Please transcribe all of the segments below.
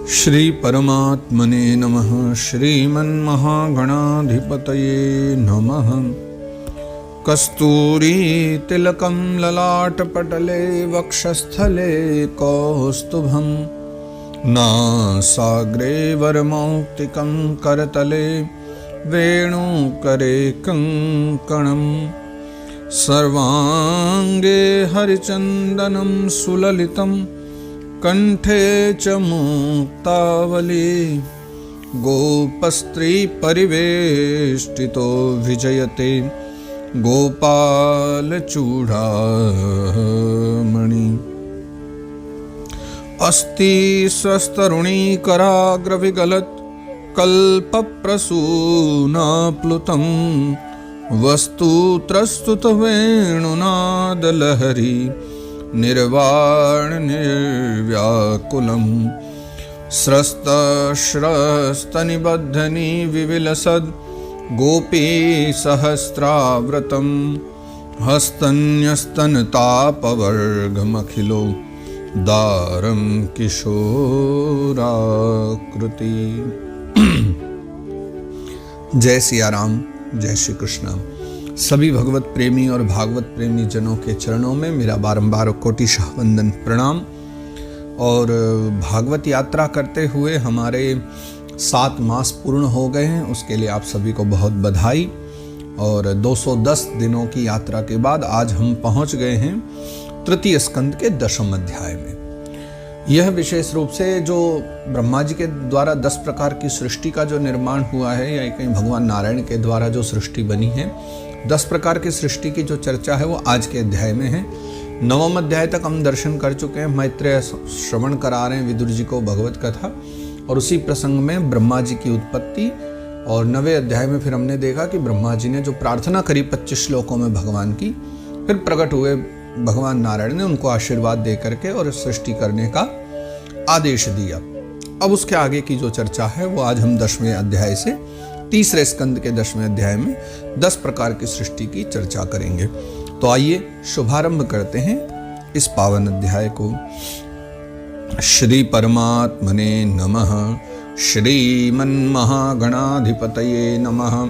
श्री परमात्मने नमः। श्रीमन्महागणाधिपतये नमः। कस्तूरी तिलकं ललाटपटले वक्षस्थले कौस्तुभं नासाग्रे वरमौक्तिकं करतले वेणुकरे कङ्कणं सर्वाङ्गे हरिचन्दनं सुललितं कंठे च मुक्तावली गोपस्त्री परिवेष्टितो विजयते गोपालचूडामणि अस्ति स्वस्तरुणीकराग्रविगलत् कल्पप्रसूनाप्लुतं वस्तुत्रस्तुतवेणुनादलहरी निर्वाण निर्व्याकुलं स्रस्तश्रस्तनिबद्धनि विविलसद् गोपी सहस्राव्रतं हस्तन्यस्तनतापवर्गमखिलो दारं किशोराकृति। जय सिया राम, जय श्री कृष्ण। सभी भगवत प्रेमी और भागवत प्रेमी जनों के चरणों में मेरा बारंबार कोटिशः वंदन प्रणाम। और भागवत यात्रा करते हुए हमारे 7 मास पूर्ण हो गए हैं, उसके लिए आप सभी को बहुत बधाई। और 210 दिनों की यात्रा के बाद आज हम पहुंच गए हैं तृतीय स्कंद के 10वें अध्याय में। यह विशेष रूप से जो ब्रह्मा जी के द्वारा 10 प्रकार की सृष्टि का जो निर्माण हुआ है, या कहीं भगवान नारायण के द्वारा जो सृष्टि बनी है, 10 प्रकार की सृष्टि की जो चर्चा है वो आज के अध्याय में है। 9वें अध्याय तक हम दर्शन कर चुके हैं, मैत्रेय श्रवण करा रहे हैं विदुर जी को भगवत कथा, और उसी प्रसंग में ब्रह्मा जी की उत्पत्ति। और 9वें अध्याय में फिर हमने देखा कि ब्रह्मा जी ने जो प्रार्थना करी 25 श्लोकों में भगवान की, फिर प्रकट हुए भगवान नारायण ने उनको आशीर्वाद दे करके और सृष्टि करने का आदेश दिया। अब उसके आगे की जो चर्चा है वो आज हम 10वें अध्याय से तीसरे स्कंद के 10वें अध्याय में 10 प्रकार की सृष्टि की चर्चा करेंगे। तो आइए शुभारंभ करते हैं इस पावन अध्याय को। श्री परमात्मने नमः। श्रीमन्महागणाधिपतये नमः।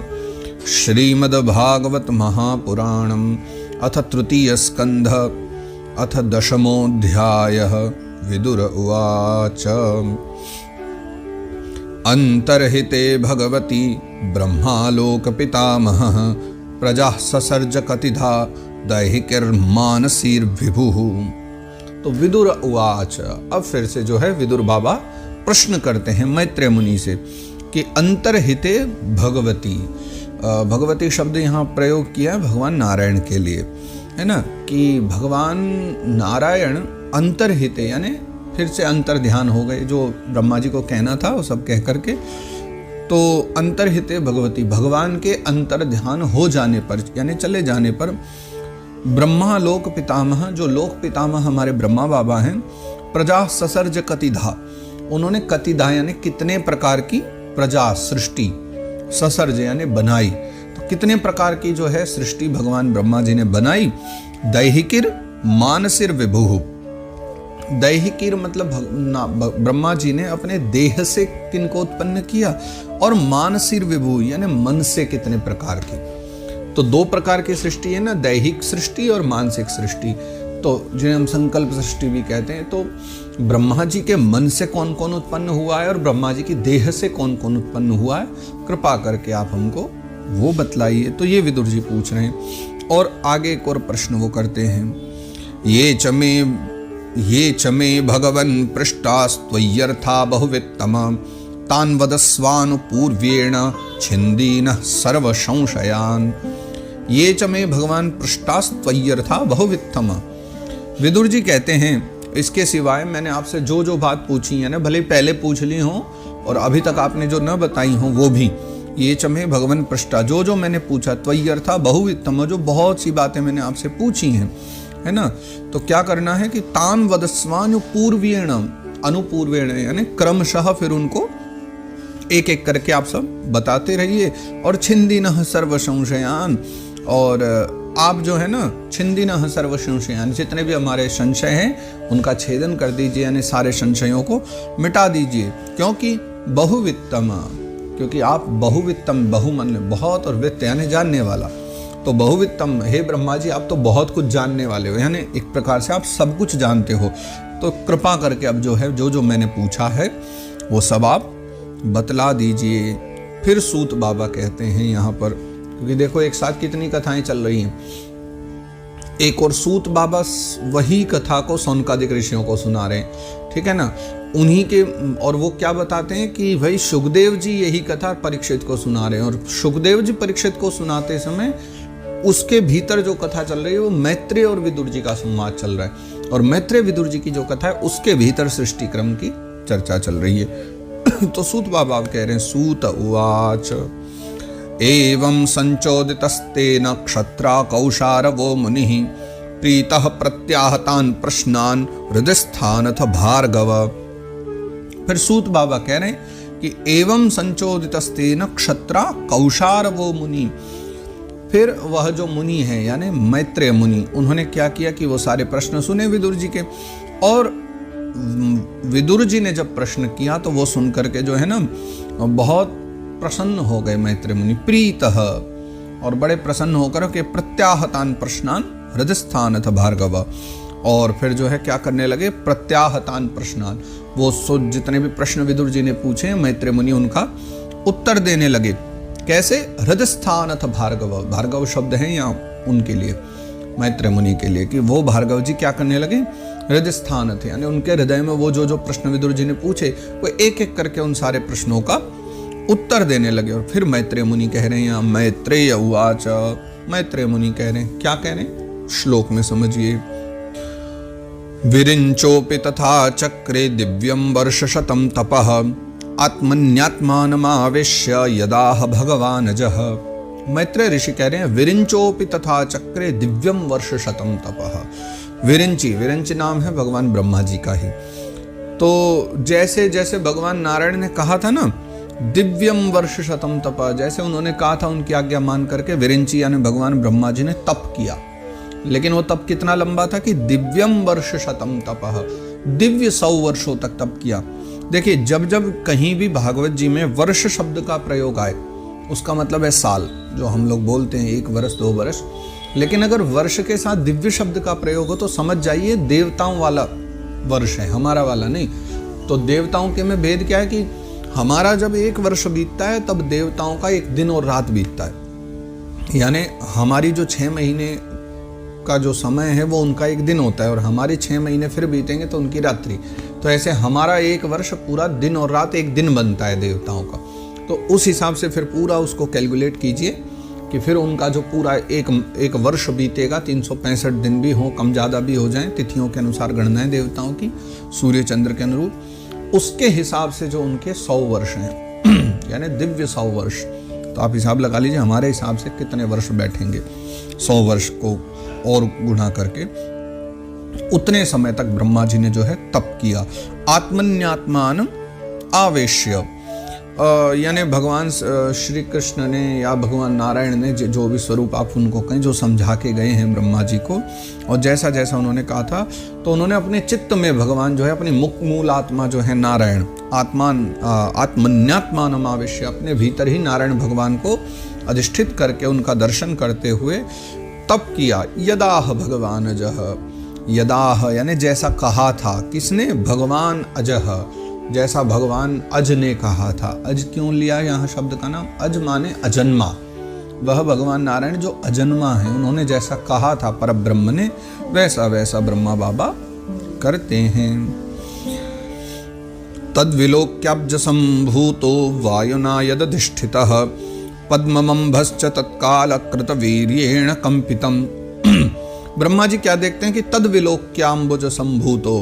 श्रीमद्भागवत महापुराणम् अथ तृतीय स्कंध अथ 10मोऽध्यायः। विदुर उवाच अंतर्हिते भगवती ब्रह्मालोक पितामहः प्रजा ससर्ज कतिधा दैहिकीर्मानसीर्विभुः। तो विदुर उवाच, अब फिर से जो है विदुर बाबा प्रश्न करते हैं मैत्रेय मुनि से कि अंतर्हिते भगवती, भगवती शब्द यहाँ प्रयोग किया है भगवान नारायण के लिए, है ना, कि भगवान नारायण अंतर्हिते यानी फिर से अंतर ध्यान हो गए, जो ब्रह्मा जी को कहना था वो सब कह करके। तो अंतर्हिते भगवती, भगवान के अंतर ध्यान हो जाने पर यानी चले जाने पर, ब्रह्मा लोक पितामह, जो लोक पितामह हमारे ब्रह्मा बाबा हैं, प्रजा ससर्ज कतिधा, उन्होंने कतिधा यानी कितने प्रकार की प्रजा सृष्टि, ससर्ज यानी बनाई, तो कितने प्रकार की जो है सृष्टि भगवान ब्रह्मा जी ने बनाई। दैहिकीर मानसिर विभुः, दैहिकीर मतलब ब्रह्मा जी ने अपने देह से किनको उत्पन्न किया, और मानसिर विभु यानी मन से कितने प्रकार की। तो 2 प्रकार की सृष्टि है ना, दैहिक सृष्टि और मानसिक सृष्टि, तो जिन्हें हम संकल्प सृष्टि भी कहते हैं। तो ब्रह्मा जी के मन से कौन कौन उत्पन्न हुआ है और ब्रह्मा जी की देह से कौन कौन उत्पन्न हुआ है, कृपा करके आप हमको वो बतलाइए। तो ये विदुर जी पूछ रहे हैं। और आगे एक और प्रश्न वो करते हैं, ये च मे भगवन् पृष्टास्त्वय्यर्था बहुवित्तम तान् वदस्वानुपूर्व्येण छिन्दीनः सर्वसंशयान्। ये च मे भगवान पृष्टास्त्वय्यर्था बहुवित्तम। विदुर जी कहते हैं इसके सिवाय मैंने आपसे जो जो बात पूछी है ना, भले पहले पूछ ली हो और अभी तक आपने जो न बताई हो वो भी, ये च मे भगवन् पृष्टा, जो जो मैंने पूछा, त्वय्यर्था बहुवित्तम, जो बहुत सी बातें मैंने आपसे पूछी हैं, है ना। तो क्या करना है कि तान वदस्वानुपूर्व्येण, अनुपूर्वेण यानी क्रमशः फिर उनको एक एक करके आप सब बताते रहिए। और छिन्दीनः सर्व संशयान, और आप जो है ना छिंदिनः सर्व संशयान, जितने भी हमारे संशय हैं उनका छेदन कर दीजिए, यानी सारे संशयों को मिटा दीजिए। क्योंकि बहुवित्तम, क्योंकि आप बहुवित्तम, बहुमन बहुत, और वित्त यानी जानने वाला, तो बहुवित्तम, हे ब्रह्मा जी आप तो बहुत कुछ जानने वाले हो, यानी एक प्रकार से आप सब कुछ जानते हो। तो कृपा करके अब जो है जो मैंने पूछा है वो सब आप बतला दीजिए। फिर सूत बाबा कहते हैं यहाँ पर, क्योंकि देखो एक साथ कितनी कथाएं चल रही हैं। एक और सूत बाबा वही कथा को सौनकादिक ऋषियों को सुना रहे हैं, ठीक है ना, उन्हीं के, और वो क्या बताते हैं कि भाई सुखदेव जी यही कथा परीक्षित को सुना रहे हैं, और सुखदेव जी परीक्षित को सुनाते समय उसके भीतर जो कथा चल रही है वो मैत्रेय और विदुर जी का संवाद चल रहा है, और मैत्रेय विदुर जी की जो कथा है उसके भीतर सृष्टि क्रम की चर्चा चल रही है। तो सूत बाबा आप कह रहे हैं, सूत उवाच एवं संचोदितस्तेन क्षत्रा कौशारवो मुनिः प्रीतः प्रत्याहतान् प्रश्नान् हृदयस्थानथ भार्गव। फिर सूत बाबा कह रहे हैं कि एवं संचोदितस्तेन क्षत्रा कौशारवो मुनि, फिर वह जो मुनि है यानी मैत्रेय मुनि, उन्होंने क्या किया कि वो सारे प्रश्न सुने विदुर जी के, और विदुर जी ने जब प्रश्न किया तो वो सुन करके जो है ना बहुत प्रसन्न हो गए मैत्रेय मुनि, प्रीतः, और बड़े प्रसन्न होकर के प्रत्याहतान प्रश्नान हृदयस्थानथ भार्गव, और फिर जो है क्या करने लगे, प्रत्याहतान प्रश्नान, वो जितने भी प्रश्न विदुर जी ने पूछे मैत्रेय मुनि उनका उत्तर देने लगे। कैसे, हृदयस्थानथ भार्गव, भार्गव शब्द है यहाँ उनके लिए, मैत्रेय मुनि के लिए, कि वो भार्गव जी क्या करने लगे, हृदय स्थान थे, यानी उनके हृदय में वो जो प्रश्न विदुर जी ने पूछे वो एक एक करके उन सारे प्रश्नों का उत्तर देने लगे। और फिर मैत्रेय मुनि कह रहे हैं यहाँ, मैत्रेय उवाच, मैत्रेय मुनि कह रहे हैं, क्या कह रहे हैं श्लोक में समझिए, विरिंचोपि तथा चक्रे दिव्यम वर्षशतम तपः आत्मन्यात्मानमावेश्य यदाह भगवान जह। मैत्रेय ऋषि कह रहे हैं, विरिंचोपि तथा चक्रे दिव्यम वर्षशतम तपः। विरिंची, विरिंची नाम है भगवान ब्रह्मा जी का ही। तो जैसे जैसे भगवान नारायण ने कहा था ना दिव्यम वर्षशतम तपः, जैसे उन्होंने कहा था उनकी आज्ञा मान करके विरिंची यानी भगवान ब्रह्मा जी ने तप किया, लेकिन वो तप कितना लंबा था कि दिव्यम वर्षशतम तपः, दिव्य 100 वर्षों तक तप किया। देखिए जब जब कहीं भी भागवत जी में वर्ष शब्द का प्रयोग आए उसका मतलब है साल, जो हम लोग बोलते हैं 1 वर्ष 2 वर्ष, लेकिन अगर वर्ष के साथ दिव्य शब्द का प्रयोग हो तो समझ जाइए देवताओं वाला वर्ष है, हमारा वाला नहीं। तो देवताओं के में भेद क्या है कि हमारा जब 1 वर्ष बीतता है तब देवताओं का 1 दिन और रात बीतता है, यानी हमारी जो 6 महीने का जो समय है वो उनका 1 दिन होता है, और हमारे 6 महीने फिर बीतेंगे तो उनकी रात्रि। तो ऐसे हमारा 1 वर्ष पूरा दिन और रात 1 दिन बनता है देवताओं का। तो उस हिसाब से फिर पूरा उसको कैलकुलेट कीजिए कि फिर उनका जो पूरा एक वर्ष बीतेगा, 365 दिन भी हो, कम ज़्यादा भी हो जाएं, तिथियों के अनुसार गणना है देवताओं की, सूर्य चंद्र के अनुरूप, उसके हिसाब से जो उनके 100 वर्ष हैं यानी दिव्य 100 वर्ष। तो आप हिसाब लगा लीजिए हमारे हिसाब से कितने वर्ष बैठेंगे, 100 वर्ष को और गुणा करके उतने समय तक ब्रह्मा जी ने जो है तप किया। आत्मन्यात्मान आवेश्य, यानी भगवान श्री कृष्ण ने या भगवान नारायण ने जो भी स्वरूप आप उनको कहें जो समझा के गए हैं ब्रह्मा जी को, और जैसा जैसा उन्होंने कहा था तो उन्होंने अपने चित्त में भगवान जो है अपनी मूल आत्मा जो है नारायण आत्मन्यात्मान आवेश्य, अपने भीतर ही नारायण भगवान को अधिष्ठित करके उनका दर्शन करते हुए तप किया। यदाह भगवान अजह, यदाह यानी जैसा कहा था, किसने, भगवान अजह, जैसा भगवान अज ने कहा था। अज क्यों लिया यहाँ शब्द का नाम, अज माने अजन्मा, वह भगवान नारायण जो अजन्मा है, उन्होंने जैसा कहा था परब्रह्म ने वैसा वैसा ब्रह्मा बाबा करते हैं। तद्विलोक्याब्ज संभूतो वायुना यदधिष्ठितः पद्ममंभश्च तत्काल कृतवीर्येण कंपितम। ब्रह्मा जी क्या देखते हैं कि तद्विलोक्याम्बुज संभूतो,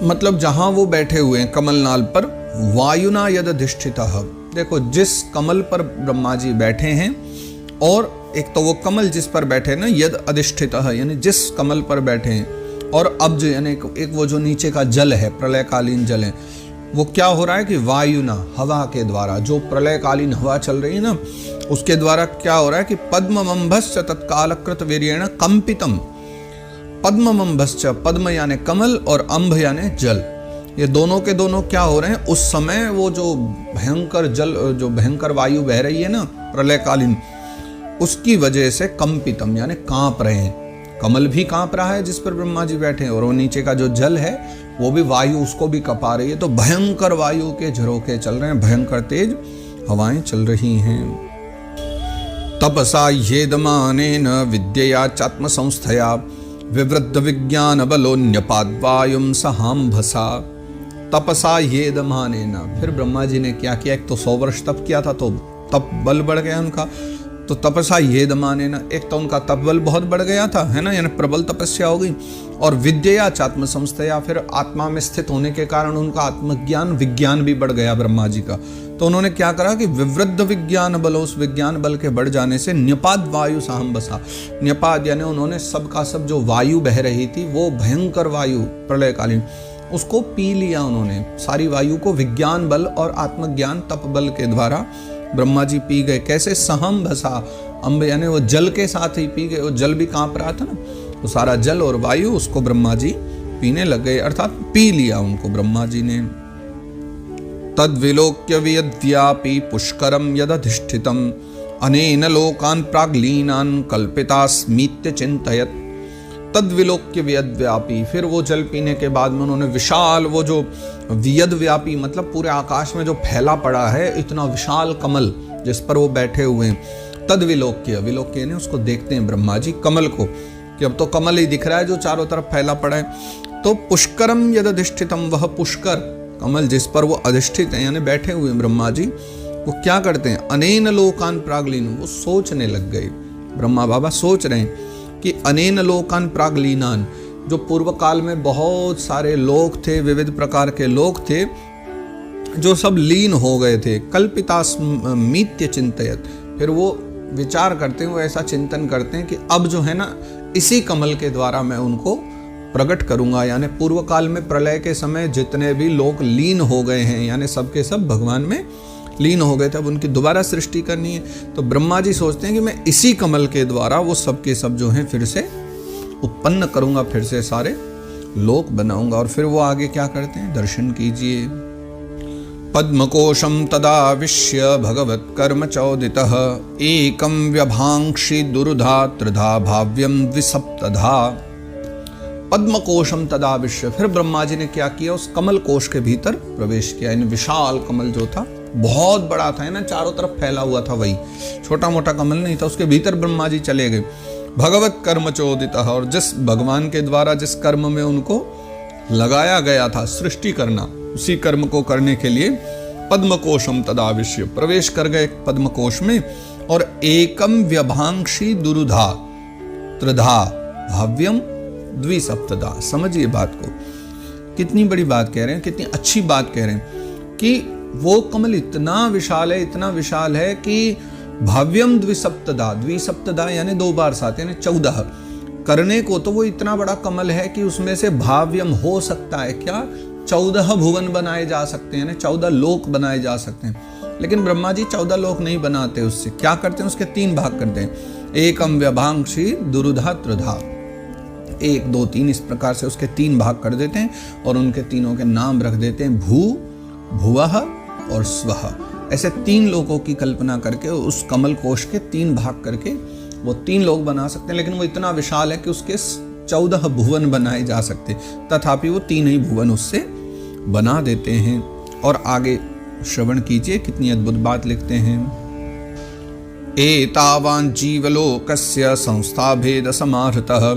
मतलब जहां वो बैठे हुए हैं कमलनाल पर, वायुना यदधिष्ठितः, देखो जिस कमल पर ब्रह्मा जी बैठे हैं, और एक तो वो कमल जिस पर बैठे ना, यद अधिष्ठितः यानी जिस कमल पर बैठे हैं, और अब्ज यानी एक वो जो नीचे का जल है, प्रलयकालीन जल है, वो क्या हो रहा है कि वायुना, हवा के द्वारा, जो प्रलयकालीन हवा चल रही है ना, उसके द्वारा क्या हो रहा है कि पद्ममंभश्च तत्कालकृत वीर्येण कंपितम। पद्ममंभश्च, पद्म यानी कमल और अंभ यानी जल, ये दोनों के दोनों क्या हो रहे हैं उस समय, वो जो भयंकर जल, जो भयंकर वायु बह रही है ना प्रलयकालीन, उसकी वजह से कंपितम यानी कांप रहे हैं। कमल भी कांप रहा है जिस पर ब्रह्मा जी बैठे हैं, और वो नीचे का जो जल है वो भी वायु उसको भी कपा रही है। तो भयंकर वायु के झरोखे चल रहे हैं, भयंकर तेज हवाएं चल रही हैं। तपसा येदमानेन विद्यया चात्म संस्थया विवृद्ध विज्ञान बलोन्यपाद्वायुम सहाम्भसा। तपसा येदमानेन, फिर ब्रह्मा जी ने क्या किया, एक तो 100 वर्ष तप किया था तो तप बल बढ़ गया उनका, तो तपसा येदमानेन, एक तो उनका तप बल बहुत बढ़ गया था, है ना, यानी प्रबल तपस्या हो गई। और विद्या चात्म संस्थया, फिर आत्मा में स्थित होने के कारण उनका आत्मज्ञान, विज्ञान भी बढ़ गया ब्रह्मा जी का। तो उन्होंने क्या करा कि विवृद्ध विज्ञान बल, उस विज्ञान बल के बढ़ जाने से न्यपाद वायु साहम्बसा, न्यपाद यानी उन्होंने सब का सब जो वायु बह रही थी, वो भयंकर वायु प्रलयकालीन, उसको पी लिया उन्होंने, सारी वायु को विज्ञान बल और आत्मज्ञान तप बल के द्वारा ब्रह्मा जी पी गए। कैसे, सहम्भसा, अम्ब यानी वो जल के साथ ही पी गए, वो जल भी कांप रहा था ना, तो सारा जल और वायु उसको ब्रह्मा जी पीने लग गए, अर्थात पी लिया उनको ब्रह्मा जी ने। तद्विलोक्य वियद्व्यापी पुष्करम यदधिष्ठितम अनेन लोकान प्राग्लीनान कल्पितास्मीत्य चिंतयत। तद्विलोक्य वियद्व्यापी, फिर वो जल पीने के बाद में उन्होंने विशाल, वो जो वियद्व्यापी मतलब पूरे आकाश में जो फैला पड़ा है इतना विशाल कमल जिस पर वो बैठे हुए हैं, तद्विलोक्य, विलोक्य ने उसको देखते हैं ब्रह्मा जी कमल को, कि अब तो कमल ही दिख रहा है जो चारों तरफ फैला पड़ा है। तो पुष्करम यद अधिष्ठितम, वह पुष्कर कमल जिस पर वो अधिष्ठित है यानी बैठे हुए ब्रह्मा जी, वो क्या करते हैं, अनेन लोकान प्रागलीन, वो सोचने लग गए, ब्रह्मा बाबा सोच रहे हैं कि अनेन लोकान प्रागलीनान, जो पूर्व काल में बहुत सारे लोग थे, विविध प्रकार के लोग थे जो सब लीन हो गए थे, कल्पितास्मीत्य चिंतयत, फिर वो विचार करते हैं, वो ऐसा चिंतन करते हैं कि अब जो है ना इसी कमल के द्वारा मैं उनको प्रकट करूंगा, यानी पूर्व काल में प्रलय के समय जितने भी लोग लीन हो गए हैं, यानी सब के सब भगवान में लीन हो गए थे, अब उनकी दोबारा सृष्टि करनी है। तो ब्रह्मा जी सोचते हैं कि मैं इसी कमल के द्वारा वो सब के सब जो हैं फिर से उत्पन्न करूंगा, फिर से सारे लोक बनाऊंगा। और फिर वो आगे क्या करते हैं, दर्शन कीजिए। पद्मकोशम तदाविश्य भगवत कर्म चौदितः एकम व्यभांक्षि दुर्धा त्रिधा भाव्यम द्विसप्तधा। पद्मकोशम तदाविश्य, फिर ब्रह्मा जी ने क्या किया, उस कमल कोश के भीतर प्रवेश किया। इन विशाल कमल जो था बहुत बड़ा था, है ना, चारों तरफ फैला हुआ था, वही छोटा मोटा कमल नहीं था, उसके भीतर ब्रह्मा जी चले गए। भगवत कर्म चोदितः, और जिस भगवान के द्वारा जिस कर्म में उनको लगाया गया था सृष्टि करना, उसी कर्म को करने के लिए पद्मकोशम तदाविश्य प्रवेश कर गए पद्मकोश में। और एकम व्यभांक्षी दुरुधा त्रिधा भाव्यम द्विसप्तधा। समझिए बात को, कितनी बड़ी बात कह रहे हैं, कितनी अच्छी बात कह रहे हैं कि वो कमल इतना विशाल है, इतना विशाल है कि भाव्यम द्विसप्तधा, द्विसप्तधा यानी 2 बार 7 यानी 14 करने को, तो वो इतना बड़ा कमल है कि उसमें से भाव्यम हो सकता है क्या, 14 भुवन बनाए जा सकते हैं, 14 लोक बनाए जा सकते हैं। लेकिन ब्रह्मा जी 14 लोक नहीं बनाते, उससे क्या करते हैं, उसके 3 भाग करते हैं। एकम व्यभांक्षी दुरुधा त्रिधा, 1 2 3 इस प्रकार से उसके 3 भाग कर देते हैं और उनके तीनों के नाम रख देते हैं भू, भुवः और स्वः। ऐसे 3 लोकों की कल्पना करके उस कमल कोश के 3 भाग करके वो 3 लोक बना सकते हैं। लेकिन वो इतना विशाल है कि उसके 14 भुवन बनाए जा सकते, तथापि वो 3 ही भुवन उससे बना देते हैं। और आगे श्रवण कीजिए, कितनी अद्भुत बात लिखते हैं। एतावान् जीवलोकस्य संस्था भेद समाहृतः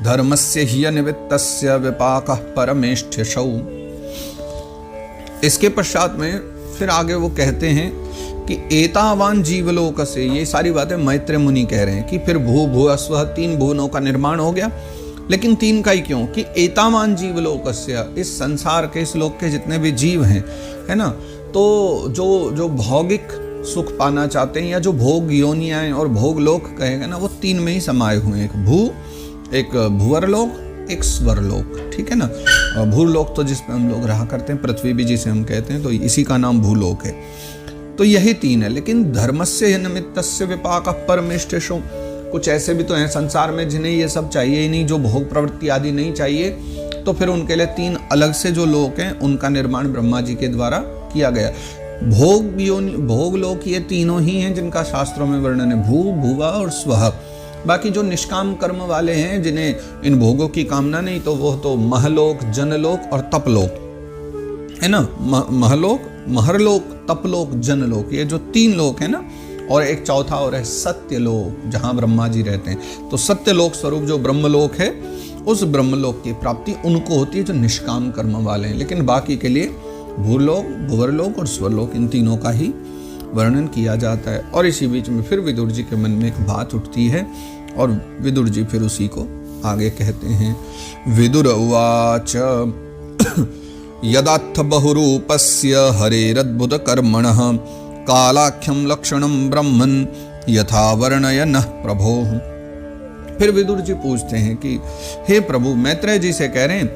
धर्मस्य ह्यनिवृत्तस्य विपाकः परमेष्ठ्यशौ। इसके पश्चात में फिर आगे वो कहते हैं कि एतावान जीवलोक से, ये सारी बातें मैत्रेय मुनि कह रहे हैं कि फिर भू भू स्वः 3 भुवनों का निर्माण हो गया। लेकिन 3 का ही क्यों, कि एतावान जीवलोक से, इस संसार के, इस लोक के जितने भी जीव हैं, है ना, तो जो भौगिक सुख पाना चाहते हैं या जो भोग योनियां और भोग लोक कहेगा ना, वो 3 में ही समाये हुए हैं। एक भू, एक भुवर लोक, एक स्वरलोक, ठीक है ना। भूलोक तो जिसमें हम लोग रहा करते हैं, पृथ्वी भी जिसे हम कहते हैं, तो इसी का नाम भूलोक है। तो यही तीन है। लेकिन धर्मस्य निमित्तस्य विपाक परमेष्टेषु, कुछ ऐसे भी तो हैं संसार में जिन्हें ये सब चाहिए ही नहीं, जो भोग प्रवृत्ति आदि नहीं चाहिए, तो फिर उनके लिए तीन अलग से जो लोक हैं उनका निर्माण ब्रह्मा जी के द्वारा किया गया। भोग लोक ये तीनों ही हैं जिनका शास्त्रों में वर्णन है, भू, भुवा और स्वः। बाकी जो निष्काम कर्म वाले हैं जिन्हें इन भोगों की कामना नहीं, तो वो तो महलोक, जनलोक और तपलोक है ना। महलोक, महरलोक, तपलोक, जनलोक, ये जो तीन लोक है ना, और एक चौथा और है सत्यलोक जहां ब्रह्मा जी रहते हैं। तो सत्यलोक स्वरूप जो ब्रह्मलोक है, उस ब्रह्मलोक की प्राप्ति उनको होती है जो निष्काम कर्म वाले हैं। लेकिन बाकी के लिए भूलोक, भुवरलोक और स्वरलोक, इन तीनों का ही वर्णन किया जाता है। और इसी बीच में फिर विदुर जी के मन में एक बात उठती है और विदुर जी फिर उसी को आगे कहते हैं। विदुर उवाच यदाथ बहुरूपस्य हरेरद्भुत कर्मणः कालाख्यम लक्षणम ब्रह्मन् यथा वर्णयनः प्रभो। फिर विदुर जी पूछते हैं कि हे प्रभु, मैत्रेय जी से कह रहे हैं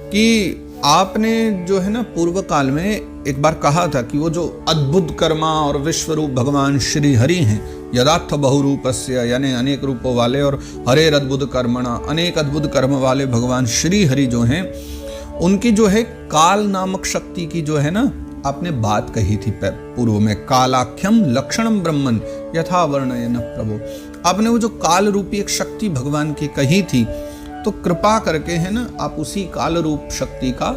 कि आपने जो है ना पूर्व काल में एक बार कहा था कि वो जो अद्भुत कर्मा और विश्वरूप भगवान श्री हरि हैं, यदार्थ बहुरूपस्य यानी अनेक रूपों वाले, और हरेर अद्भुत कर्मणा अनेक अद्भुत कर्म वाले भगवान श्री हरि जो हैं, उनकी जो है काल नामक शक्ति की जो है ना आपने बात कही थी पूर्व में, कालाख्यम लक्षणम ब्रह्मन यथा वर्णयन प्रभु। आपने वो जो काल रूपी एक शक्ति भगवान की कही थी, तो कृपा करके है ना आप उसी काल रूप शक्ति का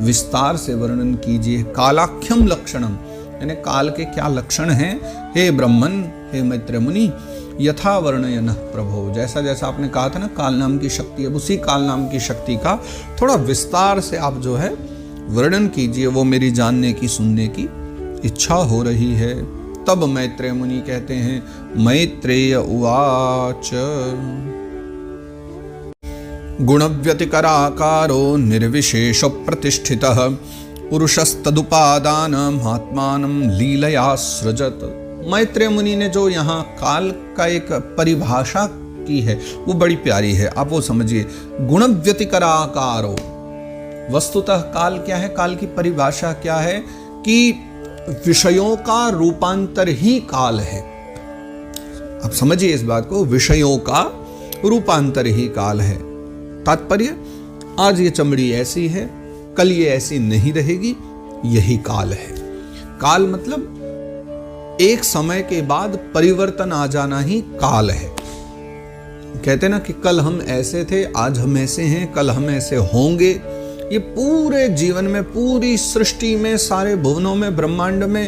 विस्तार से वर्णन कीजिए। कालाख्यम लक्षणम यानी काल के क्या लक्षण हैं, हे ब्रह्मन, हे मैत्रेय मुनि, यथा वर्णयन प्रभो, जैसा जैसा आपने कहा था ना काल नाम की शक्ति है, उसी काल नाम की शक्ति का थोड़ा विस्तार से आप जो है वर्णन कीजिए। वो मेरी जानने की, सुनने की इच्छा हो रही है। तब मैत्रेय मुनि कहते हैं, मैत्रेय उवाच गुणव्यतिकराकारो निर्विशेष प्रतिष्ठितः पुरुषस्तदुपादानम् आत्मानं लीलया सृजत। मैत्रेय मुनि ने जो यहाँ काल का एक परिभाषा की है वो बड़ी प्यारी है, आप वो समझिए। गुणव्यतिकराकारो, वस्तुतः काल क्या है, काल की परिभाषा क्या है कि विषयों का रूपांतर ही काल है। आप समझिए इस बात को, विषयों का रूपांतर ही काल है। तात्पर्य, आज ये चमड़ी ऐसी है, कल ये ऐसी नहीं रहेगी, यही काल है। काल मतलब एक समय के बाद परिवर्तन आ जाना ही काल है। कहते ना कि कल हम ऐसे थे, आज हम ऐसे हैं, कल हम ऐसे होंगे। ये पूरे जीवन में, पूरी सृष्टि में, सारे भुवनों में, ब्रह्मांड में,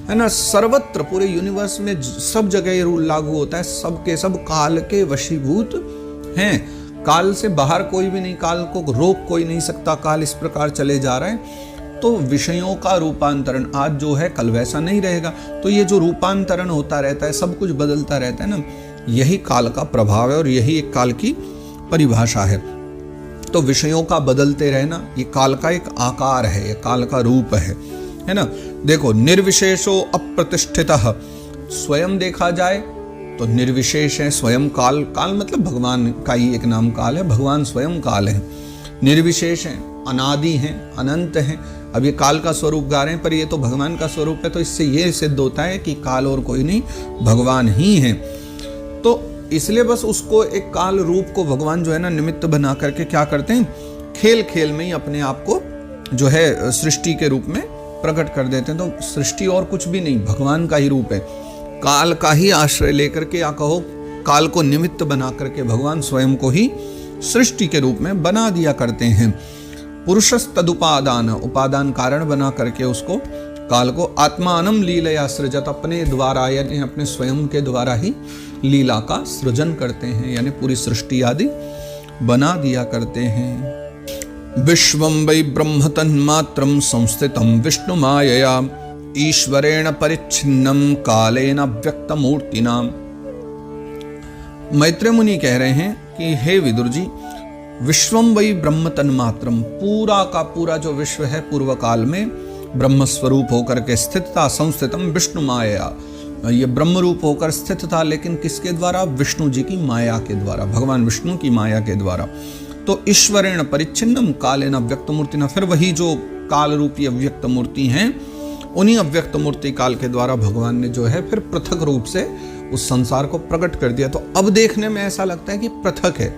है ना, सर्वत्र पूरे यूनिवर्स में सब जगह ये रूल लागू होता है। सब के सब काल के वशीभूत हैं। काल से बाहर कोई भी नहीं, काल को रोक कोई नहीं सकता। काल इस प्रकार चले जा रहे हैं। तो विषयों का रूपांतरण आज जो है कल वैसा नहीं रहेगा। तो ये जो रूपांतरण होता रहता है, सब कुछ बदलता रहता है ना, यही काल का प्रभाव है और यही एक काल की परिभाषा है। तो विषयों का बदलते रहना ये काल का एक आकार है, ये काल का रूप है ना। देखो, निर्विशेषो अप्रतिष्ठितः, स्वयं देखा जाए तो निर्विशेष है स्वयं काल। काल मतलब भगवान का ही एक नाम काल है, भगवान स्वयं काल है। निर्विशेष है, अनादि हैं, अनंत हैं। अब ये काल का स्वरूप गा रहे हैं, पर ये तो भगवान का स्वरूप है। तो इससे ये सिद्ध होता है कि काल और कोई नहीं, भगवान ही है। तो इसलिए बस उसको एक काल रूप को भगवान जो है ना निमित्त बना करके क्या करते हैं, खेल खेल में ही अपने आप को जो है सृष्टि के रूप में प्रकट कर देते हैं। तो सृष्टि और कुछ भी नहीं, भगवान का ही रूप है। काल का ही आश्रय लेकर के, या कहो काल को निमित्त बना करके भगवान स्वयं को ही सृष्टि के रूप में बना दिया करते हैं। पुरुषस्तदुपादान, उपादान कारण बना करके उसको, काल को, आत्मानम लीलया सृजत, अपने द्वारा यानी अपने स्वयं के द्वारा ही लीला का सृजन करते हैं, यानी पूरी सृष्टि आदि बना दिया करते हैं। विश्वं वै ब्रह्म तन्मात्रं संस्थितं विष्णु मायया ईश्वरेण परिच्छिन्नं कालेन व्यक्तमूर्तिना। मैत्रेय मुनि कह रहे हैं कि हे विदुर जी, विश्वं वै ब्रह्म तन्मात्रम, पूरा का पूरा जो विश्व है पूर्व काल में ब्रह्म स्वरूप होकर के स्थित था। संस्थितम विष्णु माया, ये ब्रह्म रूप होकर स्थित था, लेकिन किसके द्वारा, विष्णु जी की माया के द्वारा, भगवान विष्णु की माया के द्वारा। तो ईश्वरेण परिच्छिन्नम कालेन अव्यक्त मूर्ति न, फिर वही जो काल रूपी अव्यक्त मूर्ति हैं, उन्हीं अव्यक्त मूर्ति काल के द्वारा भगवान ने जो है फिर पृथक रूप से उस संसार को प्रकट कर दिया। तो अब देखने में ऐसा लगता है कि पृथक है,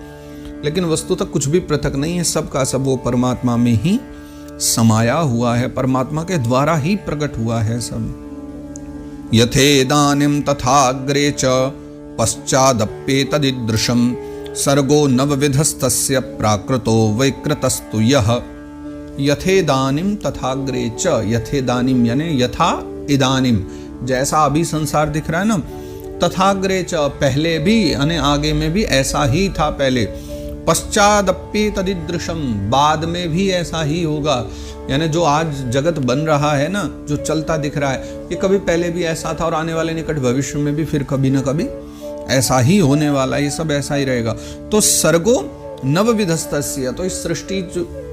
लेकिन वस्तुतः कुछ भी पृथक नहीं है, सबका सब वो परमात्मा में ही समाया हुआ है, परमात्मा के द्वारा ही प्रकट हुआ है सब। यथेदानीं तथाग्रे च पश्चादप्येतदीदृशं सर्गो नवविधस्तस्य प्राकृतो वैकृतस्तु यः। यथेदानीं तथाग्रे च, यथेदानीं यानी यथा इदानीं, जैसा अभी संसार दिख रहा है ना, तथाग्रे च पहले भी यानी आगे में भी ऐसा ही था पहले, पश्चादप्ये तदिदृशम बाद में भी ऐसा ही होगा। यानी जो आज जगत बन रहा है ना, जो चलता दिख रहा है, ये कभी पहले भी ऐसा था और आने वाले निकट भविष्य में भी फिर कभी ना कभी ऐसा ही होने वाला, ये सब ऐसा ही रहेगा। तो सर्गो नवविधस्तस्य, तो इस सृष्टि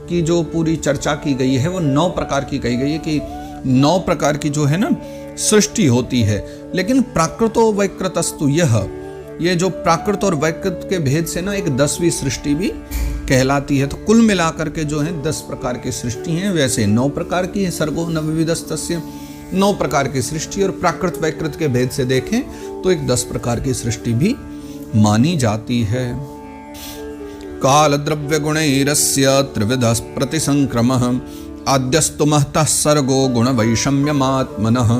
की जो पूरी चर्चा की गई है वो 9 प्रकार की कही गई है कि 9 प्रकार की जो है ना सृष्टि होती है। लेकिन प्राकृतो वैकृतस्तु यह, ये जो प्राकृत और वैकृत के भेद से ना एक 10वीं सृष्टि भी कहलाती है। तो कुल मिलाकर के जो है 10 प्रकार की सृष्टि हैं, वैसे 9 प्रकार की है सर्गो नवविधस्तस्य, 9 प्रकार की सृष्टि, और प्राकृत वैकृत के भेद से देखें तो एक 10 प्रकार की सृष्टि भी मानी जाती है। काल द्रव्य गुणैरस्य त्रिविधः प्रतिसंक्रमः आद्यस्तु महतः सर्गो गुण वैषम्यमात्मनः।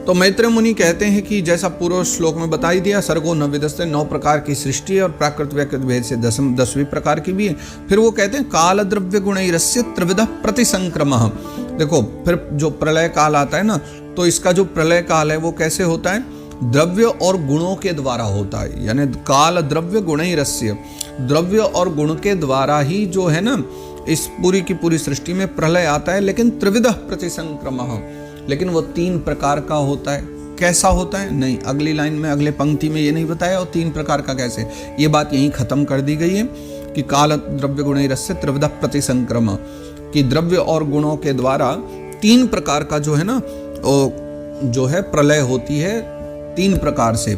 तो मैत्रेय मुनि कहते हैं कि जैसा पूर्व श्लोक में बताई दिया, सर्गो नवविधस्य 9 प्रकार की सृष्टि और प्राकृत वैकृत भेद से 10वीं प्रकार की भी है। फिर वो कहते हैं काल द्रव्य गुणैरस्य त्रिविधः प्रतिसंक्रमः। देखो फिर जो प्रलय काल आता है ना, तो इसका जो प्रलय काल है वो कैसे होता है, द्रव्य और गुणों के द्वारा होता है। यानी काल द्रव्य गुणैरस्य, द्रव्य और गुण के द्वारा ही जो है ना इस पूरी की पूरी सृष्टि में प्रलय आता है। लेकिन त्रिविधः प्रतिसंक्रमः, लेकिन वो 3 प्रकार का होता है। कैसा होता है, नहीं, अगली लाइन में अगले पंक्ति में ये नहीं बताया, और 3 प्रकार का कैसे, ये बात यहीं खत्म कर दी गई है कि काल द्रव्य गुणैरस्य त्रिविधः प्रतिसंक्रमः, कि द्रव्य और गुणों के द्वारा 3 प्रकार का जो है ना जो है प्रलय होती है, 3 प्रकार से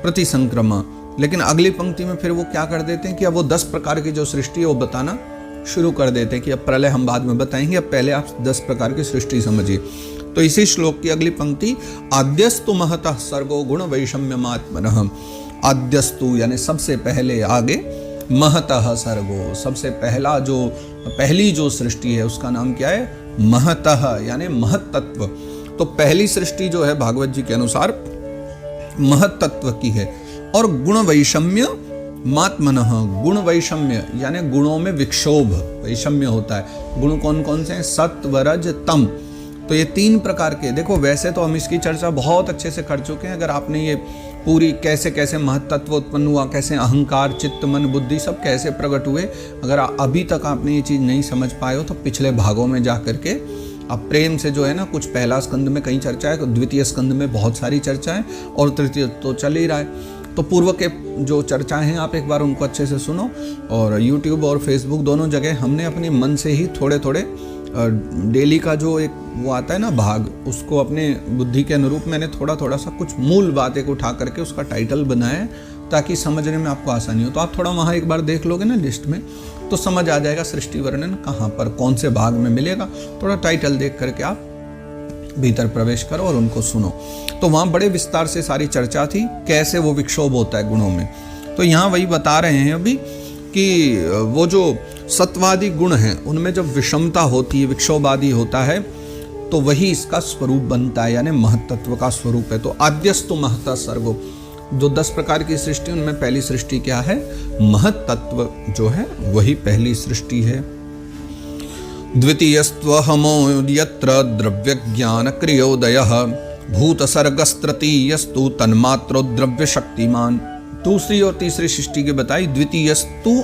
प्रतिसंक्रमः। लेकिन अगली पंक्ति में फिर वो क्या कर देते हैं कि अब वो 10 प्रकार की जो सृष्टि है वो बताना शुरू कर देते हैं कि अब प्रलय हम बाद में बताएंगे, अब पहले आप 10 प्रकार की सृष्टि समझिए। तो इसी श्लोक की अगली पंक्ति, आद्यस्तु महतः सर्गो गुण वैषम्यमात्मनः। आद्यस्तु यानी सबसे पहले, आगे महतः सर्गो, सबसे पहली जो सृष्टि है उसका नाम क्या है, महतः यानी महत्तत्व। तो पहली सृष्टि जो है भागवत जी के अनुसार महत्तत्व की है। और गुण वैषम्य मात्मनः, गुण वैषम्य यानी गुणों में विक्षोभ, वैषम्य होता है। गुण कौन कौन से हैं, सत्व रज तम। तो ये 3 प्रकार के, देखो वैसे तो हम इसकी चर्चा बहुत अच्छे से कर चुके हैं। अगर आपने ये पूरी कैसे कैसे महत्तत्व उत्पन्न हुआ, कैसे अहंकार चित्त मन बुद्धि सब कैसे प्रकट हुए, अगर अभी तक आपने ये चीज़ नहीं समझ पाए हो तो पिछले भागों में जा करके अब प्रेम से जो है ना, कुछ पहला स्कंद में कई चर्चा है, द्वितीय स्कंद में बहुत सारी चर्चा है, और तृतीय तो चल ही रहा है। तो पूर्व के जो चर्चाएं हैं आप एक बार उनको अच्छे से सुनो। और YouTube और Facebook दोनों जगह हमने अपने मन से ही थोड़े थोड़े डेली का जो एक वो आता है ना भाग, उसको अपने बुद्धि के अनुरूप मैंने थोड़ा थोड़ा सा कुछ मूल बातें को उठा करके उसका टाइटल बनाया है, ताकि समझने में आपको आसानी हो। तो आप थोड़ा वहाँ एक बार देख लोगे ना लिस्ट में, तो समझ आ जाएगा सृष्टि वर्णन कहाँ पर कौन से भाग में मिलेगा। थोड़ा टाइटल देख करके आप भीतर प्रवेश करो और उनको सुनो। तो वहाँ बड़े विस्तार से सारी चर्चा थी कैसे वो विक्षोभ होता है गुणों में। तो यहाँ वही बता रहे हैं अभी कि वो जो सत्वादि गुण हैं उनमें जब विषमता होती है, विक्षोभ आदि होता है, तो वही इसका स्वरूप बनता है, यानी महत्तत्व का स्वरूप है। तो आद्यस्तु महतः सर्गो, जो 10 प्रकार की सृष्टि उनमें पहली सृष्टि क्या है, महत्तत्व जो है वही पहली सृष्टि है। द्वितीयस्त्वहमो यत्र द्रव्य ज्ञान क्रियोदयः भूत सर्गस्तृतीयस्तु तन्मात्रो द्रव्य शक्तिमान। दूसरी और तीसरी सृष्टि की बताई। द्वितीयस्तु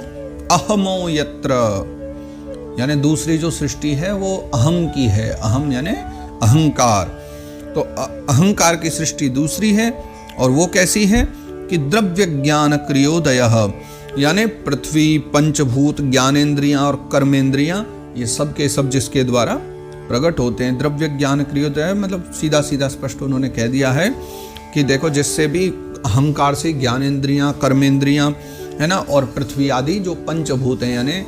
अहमो यत्र, यानी दूसरी जो सृष्टि है वो अहम की है, अहम यानी अहंकार। तो अहंकार की सृष्टि दूसरी है, और वो कैसी है कि द्रव्य ज्ञान क्रियोदयः, यानी पृथ्वी पंचभूत ज्ञानेन्द्रियां और कर्मेंद्रियां, ये सब के सब जिसके द्वारा प्रकट होते हैं। द्रव्य ज्ञान क्रियोदय मतलब सीधा सीधा स्पष्ट उन्होंने कह दिया है कि देखो जिससे भी अहंकार से ज्ञानेन्द्रियां कर्मेंद्रियां है ना। और पृथ्वी आदि जो पंचभूत हैं, यानी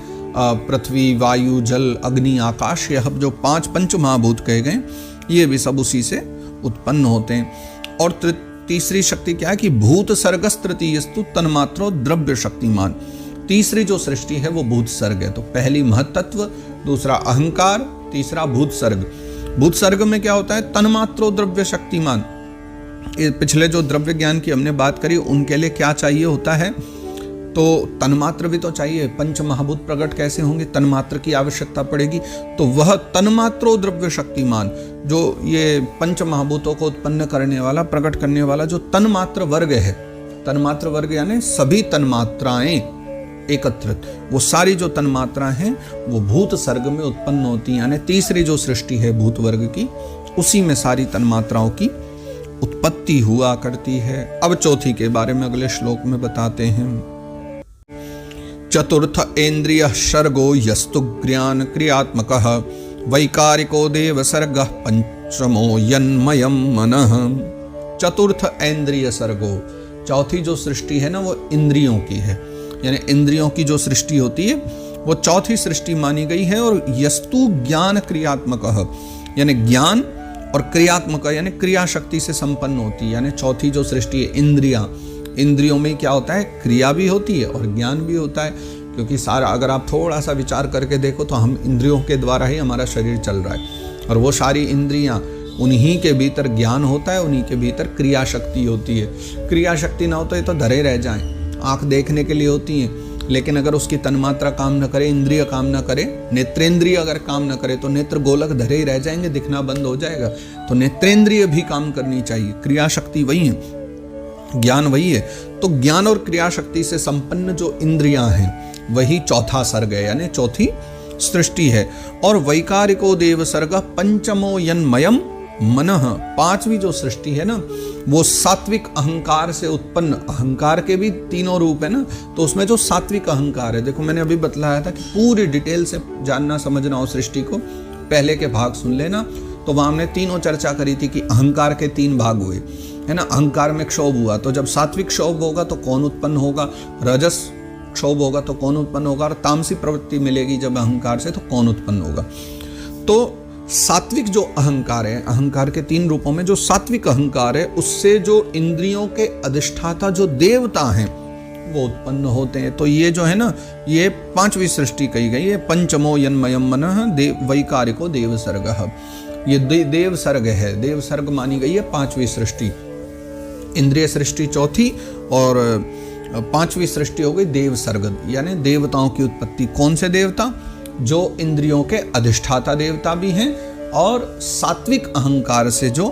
पृथ्वी, वायु, जल, अग्नि, आकाश, यह जो 5 पंच महाभूत कहे गए, ये भी सब उसी से उत्पन्न होते हैं। और तीसरी शक्ति क्या है कि भूत सर्गस तृतीयस्तु तन्मात्रो द्रव्य शक्तिमान। तीसरी जो सृष्टि है वो भूत सर्ग है। तो पहली महतत्व, दूसरा अहंकार, तीसरा भूत सर्ग। भूत सर्ग में क्या होता है? तन्मात्रो द्रव्य शक्तिमान। पिछले जो द्रव्य ज्ञान की हमने बात करी, उनके लिए क्या चाहिए होता है? तो तन्मात्र भी तो चाहिए। पंच महाभूत प्रकट कैसे होंगे? तन्मात्र की आवश्यकता पड़ेगी। तो वह तन्मात्रो द्रव्य शक्तिमान, जो ये पंच महाभूतों को उत्पन्न करने वाला, प्रकट करने वाला जो तन्मात्र वर्ग है, तन्मात्र वर्ग यानी सभी तन्मात्राएं एकत्रित, वो सारी जो तन्मात्रा हैं वो भूत सर्ग में उत्पन्न होती हैं। यानी तीसरी जो सृष्टि है भूत वर्ग की, उसी में सारी तन्मात्राओं की उत्पत्ति हुआ करती है। अब चौथी के बारे में अगले श्लोक में बताते हैं। चतुर्थ इंद्रिय सर्गो यस्तु ज्ञान क्रियात्मकः वैकारिको देव सर्गः पंचमो यन्मयम् मनः। चतुर्थ इंद्रिय सर्गो, चौथी जो सृष्टि है ना वो इंद्रियों की है, यानी इंद्रियों की जो सृष्टि होती है वो चौथी सृष्टि मानी गई है। और यस्तु ज्ञान क्रियात्मकः, यानी ज्ञान और क्रियात्मक यानी क्रिया शक्ति से संपन्न होती है। यानी चौथी जो सृष्टि है इंद्रियां, इंद्रियों में क्या होता है? क्रिया भी होती है और ज्ञान भी होता है। क्योंकि सारा अगर आप थोड़ा सा विचार करके देखो तो हम इंद्रियों के द्वारा ही हमारा शरीर चल रहा है, और वो सारी इंद्रियां, उन्हीं के भीतर ज्ञान होता है, उन्हीं के भीतर क्रिया शक्ति होती है। क्रिया शक्ति ना हो तो ये तो धरे रह जाएं। आंख देखने के लिए होती है, लेकिन अगर उसकी तन्मात्रा काम न करे, इंद्रिय काम न करे, नेत्रेंद्रिय अगर काम न करे तो नेत्र गोलक धरे ही रह जाएंगे, दिखना बंद हो जाएगा। तो नेत्रेंद्रिय भी काम करनी चाहिए। क्रिया शक्ति वही है, ज्ञान वही है। तो ज्ञान और क्रिया शक्ति से संपन्न जो इंद्रियां हैं वही चौथा सर्ग है, यानी चौथी सृष्टि है। और वैकारिको देव सर्ग पंचमो यन्मयम् मनः, पांचवी जो सृष्टि है ना वो सात्विक अहंकार से उत्पन्न। अहंकार के भी तीनों रूप है ना, तो उसमें जो सात्विक अहंकार है, देखो मैंने अभी बतलाया था कि पूरी डिटेल से जानना समझना हो सृष्टि को, पहले के भाग सुन लेना। तो वहां हमने तीनों चर्चा करी थी कि अहंकार के 3 भाग हुए, है ना। अहंकार में क्षोभ हुआ, तो जब सात्विक क्षोभ होगा तो कौन उत्पन्न होगा? रजस क्षोभ होगा तो कौन उत्पन्न होगा? और तामसी प्रवृत्ति मिलेगी जब अहंकार से तो कौन उत्पन्न होगा? तो सात्विक जो अहंकार है, अहंकार के 3 रूपों में जो सात्विक अहंकार है, उससे जो इंद्रियों के अधिष्ठाता जो देवता हैं वो उत्पन्न होते हैं। तो ये जो है ना, ये पांचवी सृष्टि कही गई है। पंचमो यन्मयम् मनः वैकारिको देव सर्गः, ये देव सर्ग है। देव सर्ग मानी गई है पांचवी सृष्टि। इंद्रिय सृष्टि चौथी और पांचवी सृष्टि हो गई देव सर्ग, यानी देवताओं की उत्पत्ति। कौन से देवता? जो इंद्रियों के अधिष्ठाता देवता भी हैं और सात्विक अहंकार से जो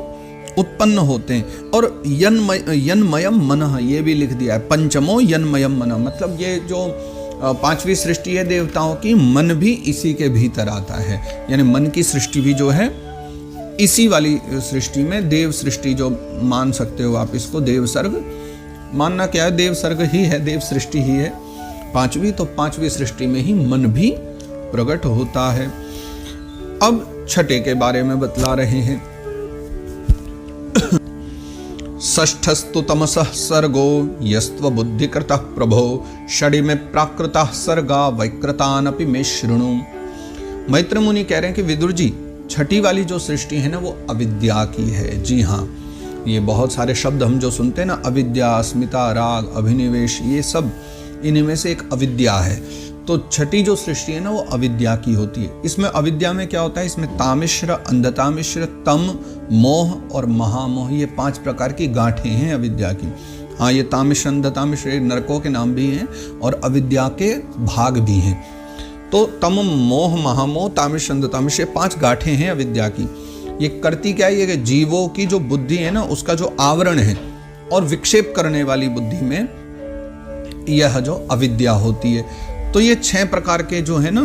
उत्पन्न होते हैं। और यन्मयम् मनः ये भी लिख दिया है, पंचमो यन्मयम् मनः, मतलब ये जो पांचवी सृष्टि है देवताओं की, मन भी इसी के भीतर आता है। यानी मन की सृष्टि भी जो है इसी वाली सृष्टि में, देव सृष्टि जो मान सकते हो आप इसको, देव सर्ग मानना क्या है? देव सर्ग ही है, देव सृष्टि ही है पांचवी। तो पांचवी सृष्टि में ही मन भी प्रकट होता है। अब छठे के बारे में बतला रहे हैं। षष्ठस्तु तमसः सर्गो यस्त्व बुद्धिकृतः प्रभो षडिमे प्राकृतः सर्गा वैकृतानपि मे शृणु। मैत्र मुनि कह रहे हैं कि विदुर जी, छठी वाली जो सृष्टि है ना वो अविद्या की है। जी हाँ, ये बहुत सारे शब्द हम जो सुनते हैं ना, अविद्या, अस्मिता, राग, अभिनिवेश, ये सब इनमें से एक अविद्या है। तो छठी जो सृष्टि है ना वो अविद्या की होती है। इसमें अविद्या में क्या होता है? इसमें तामिश्र, अंधतामिश्र, तम, मोह और महामोह, ये 5 प्रकार की गांठें हैं अविद्या की। हाँ, ये तामिश्र, अंधतामिश्र नरकों के नाम भी हैं और अविद्या के भाग भी हैं। तो तम, मोह, महामोह, तामिश्र, अंधतामिश्र, 5 गांठें हैं अविद्या की। ये करती क्या है? ये जीवों की जो बुद्धि है ना उसका जो आवरण है और विक्षेप करने वाली बुद्धि में यह जो अविद्या होती है। तो ये 6 प्रकार के जो है ना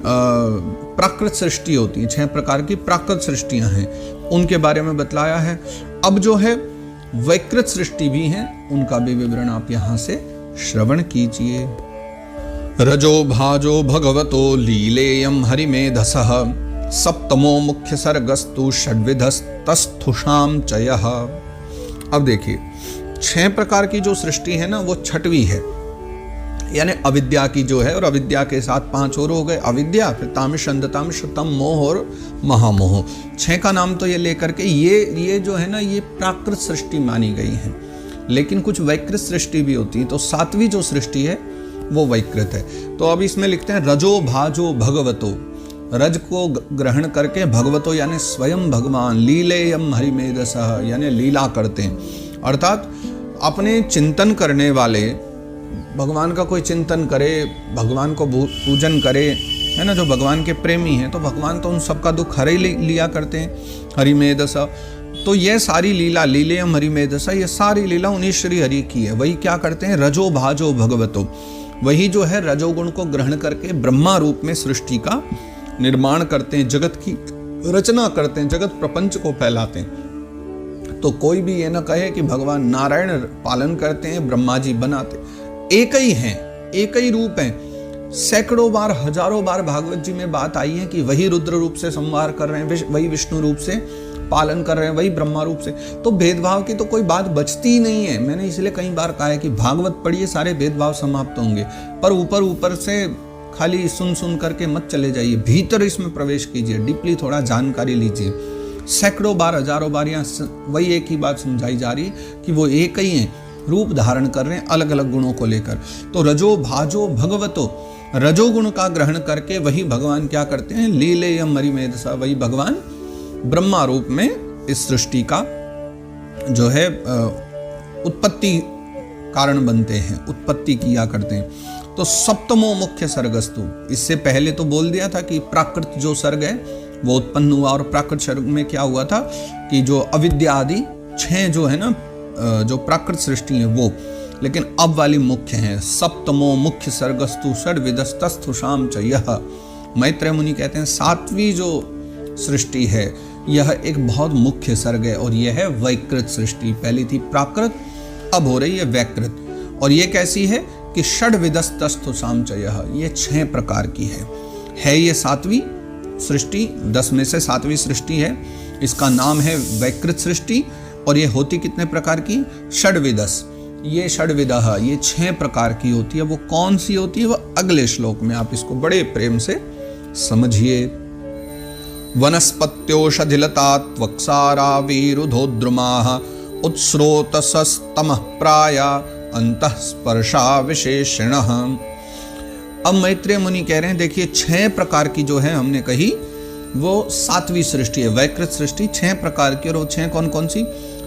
प्राकृत सृष्टि होती है, 6 प्रकार की प्राकृत सृष्टियां हैं, उनके बारे में बतलाया है। अब जो है वैकृत सृष्टि भी हैं, उनका भी विवरण आप यहां से श्रवण कीजिए। रजो भाजो भगवतो लीलेयं हरिमेधसः सप्तमो मुख्य सर्गस्तु षड्विधस्तस्थुषाम चयः। अब देखिए 6 प्रकार की जो सृष्टि है ना वो छठवीं है। यानी अविद्या की जो है, और अविद्या के साथ 5 और हो गए, अविद्या, फिर तामस, अंधतामस, तम, मोह और महामोह। 6 का नाम तो ये लेकर के ये जो है ना, ये प्राकृत सृष्टि मानी गई है, लेकिन कुछ वैकृत सृष्टि भी होती है। तो 7वीं जो सृष्टि है वो वैकृत है। तो अब इसमें लिखते हैं रजो भाजो भगवतो, रज को ग्रहण करके भगवतो यानी स्वयं भगवान, लीलेयम हरिमेधसः यानी लीला करते हैं, अर्थात अपने चिंतन करने वाले, भगवान का कोई चिंतन करे, भगवान को पूजन करे, है ना, जो भगवान के प्रेमी हैं, तो भगवान तो उन सबका दुख हर ही लिया करते हैं, हरिमेधसः। तो ये सारी लीला, लीलेयम हरिमेधसः, ये सारी लीला उन्हीं श्री हरि की है। वही क्या करते हैं, रजो भाजो भगवतो, वही जो है रजोगुण को ग्रहण करके ब्रह्मा रूप में सृष्टि का निर्माण करते हैं, जगत की रचना करते हैं, जगत प्रपंच को फैलाते हैं। तो कोई भी ये ना कहे कि भगवान नारायण पालन करते हैं, ब्रह्मा जी बनाते, एक ही हैं, एक ही रूप हैं। सैकड़ों बार, हजारों बार भागवत जी में बात आई है कि वही रुद्र रूप से संहार कर रहे हैं, वही विष्णु रूप से पालन कर रहे हैं, वही ब्रह्मा रूप से। तो भेदभाव की तो कोई बात बचती ही नहीं है। मैंने इसलिए कई बार कहा है कि भागवत पढ़िए, सारे भेदभाव समाप्त होंगे, पर ऊपर ऊपर से खाली सुन करके मत चले जाइए, भीतर इसमें प्रवेश कीजिए, डीपली थोड़ा जानकारी लीजिए। सैकड़ों बार, हजारों बार यहाँ वही एक ही बात समझाई जा रही है कि वो एक ही हैं, रूप धारण कर रहे हैं अलग अलग गुणों को लेकर। तो रजो भाजो भगवतो, रजोगुण का ग्रहण करके वही भगवान क्या करते हैं, लीलेयम हरिमेधसः, वही भगवान ब्रह्मा रूप में इस सृष्टि का जो है उत्पत्ति कारण बनते हैं, उत्पत्ति किया करते हैं। तो सप्तमो मुख्य सर्गस्तु, इससे पहले तो बोल दिया था कि प्राकृत जो सर्ग है वो उत्पन्न हुआ, और प्राकृत सर्ग में क्या हुआ था कि जो अविद्या आदि 6 जो है ना, जो प्राकृत सृष्टि है वो, लेकिन अब वाली मुख्य है। सप्तमो मुख्य सर्गस्तु षड्विदस्तस्थुषाम च यह, मैत्रेय मुनि कहते हैं 7वीं जो सृष्टि है यह एक बहुत मुख्य सर्ग है, और यह है वैकृत सृष्टि। पहली थी प्राकृत, अब हो रही है वैकृत। और ये कैसी है कि षड्विदस्तस्थुषाम च यह, ये 6 प्रकार की है ये 7वीं सृष्टि, 10 में से 7वीं सृष्टि है। इसका नाम है वैकृत सृष्टि, और ये होती कितने प्रकार की, षड्विदस। ये षड्विदः, ये 6 प्रकार की होती है। वो कौन सी होती है, वो अगले श्लोक में, आप इसको बड़े प्रेम से समझिए। वनस्पत्योषधिलता त्वक्सारा वीरुधोद्रुमाः उत्स्रोतसस्तमः प्राया अंतः स्पर्शा विशेषणः। अब मैत्रेय मुनि कह रहे हैं, देखिए 6 प्रकार की जो है हमने कही वो 7वीं सृष्टि है, वैकृत सृष्टि 6 प्रकार की। और वो 6 कौन कौन सी,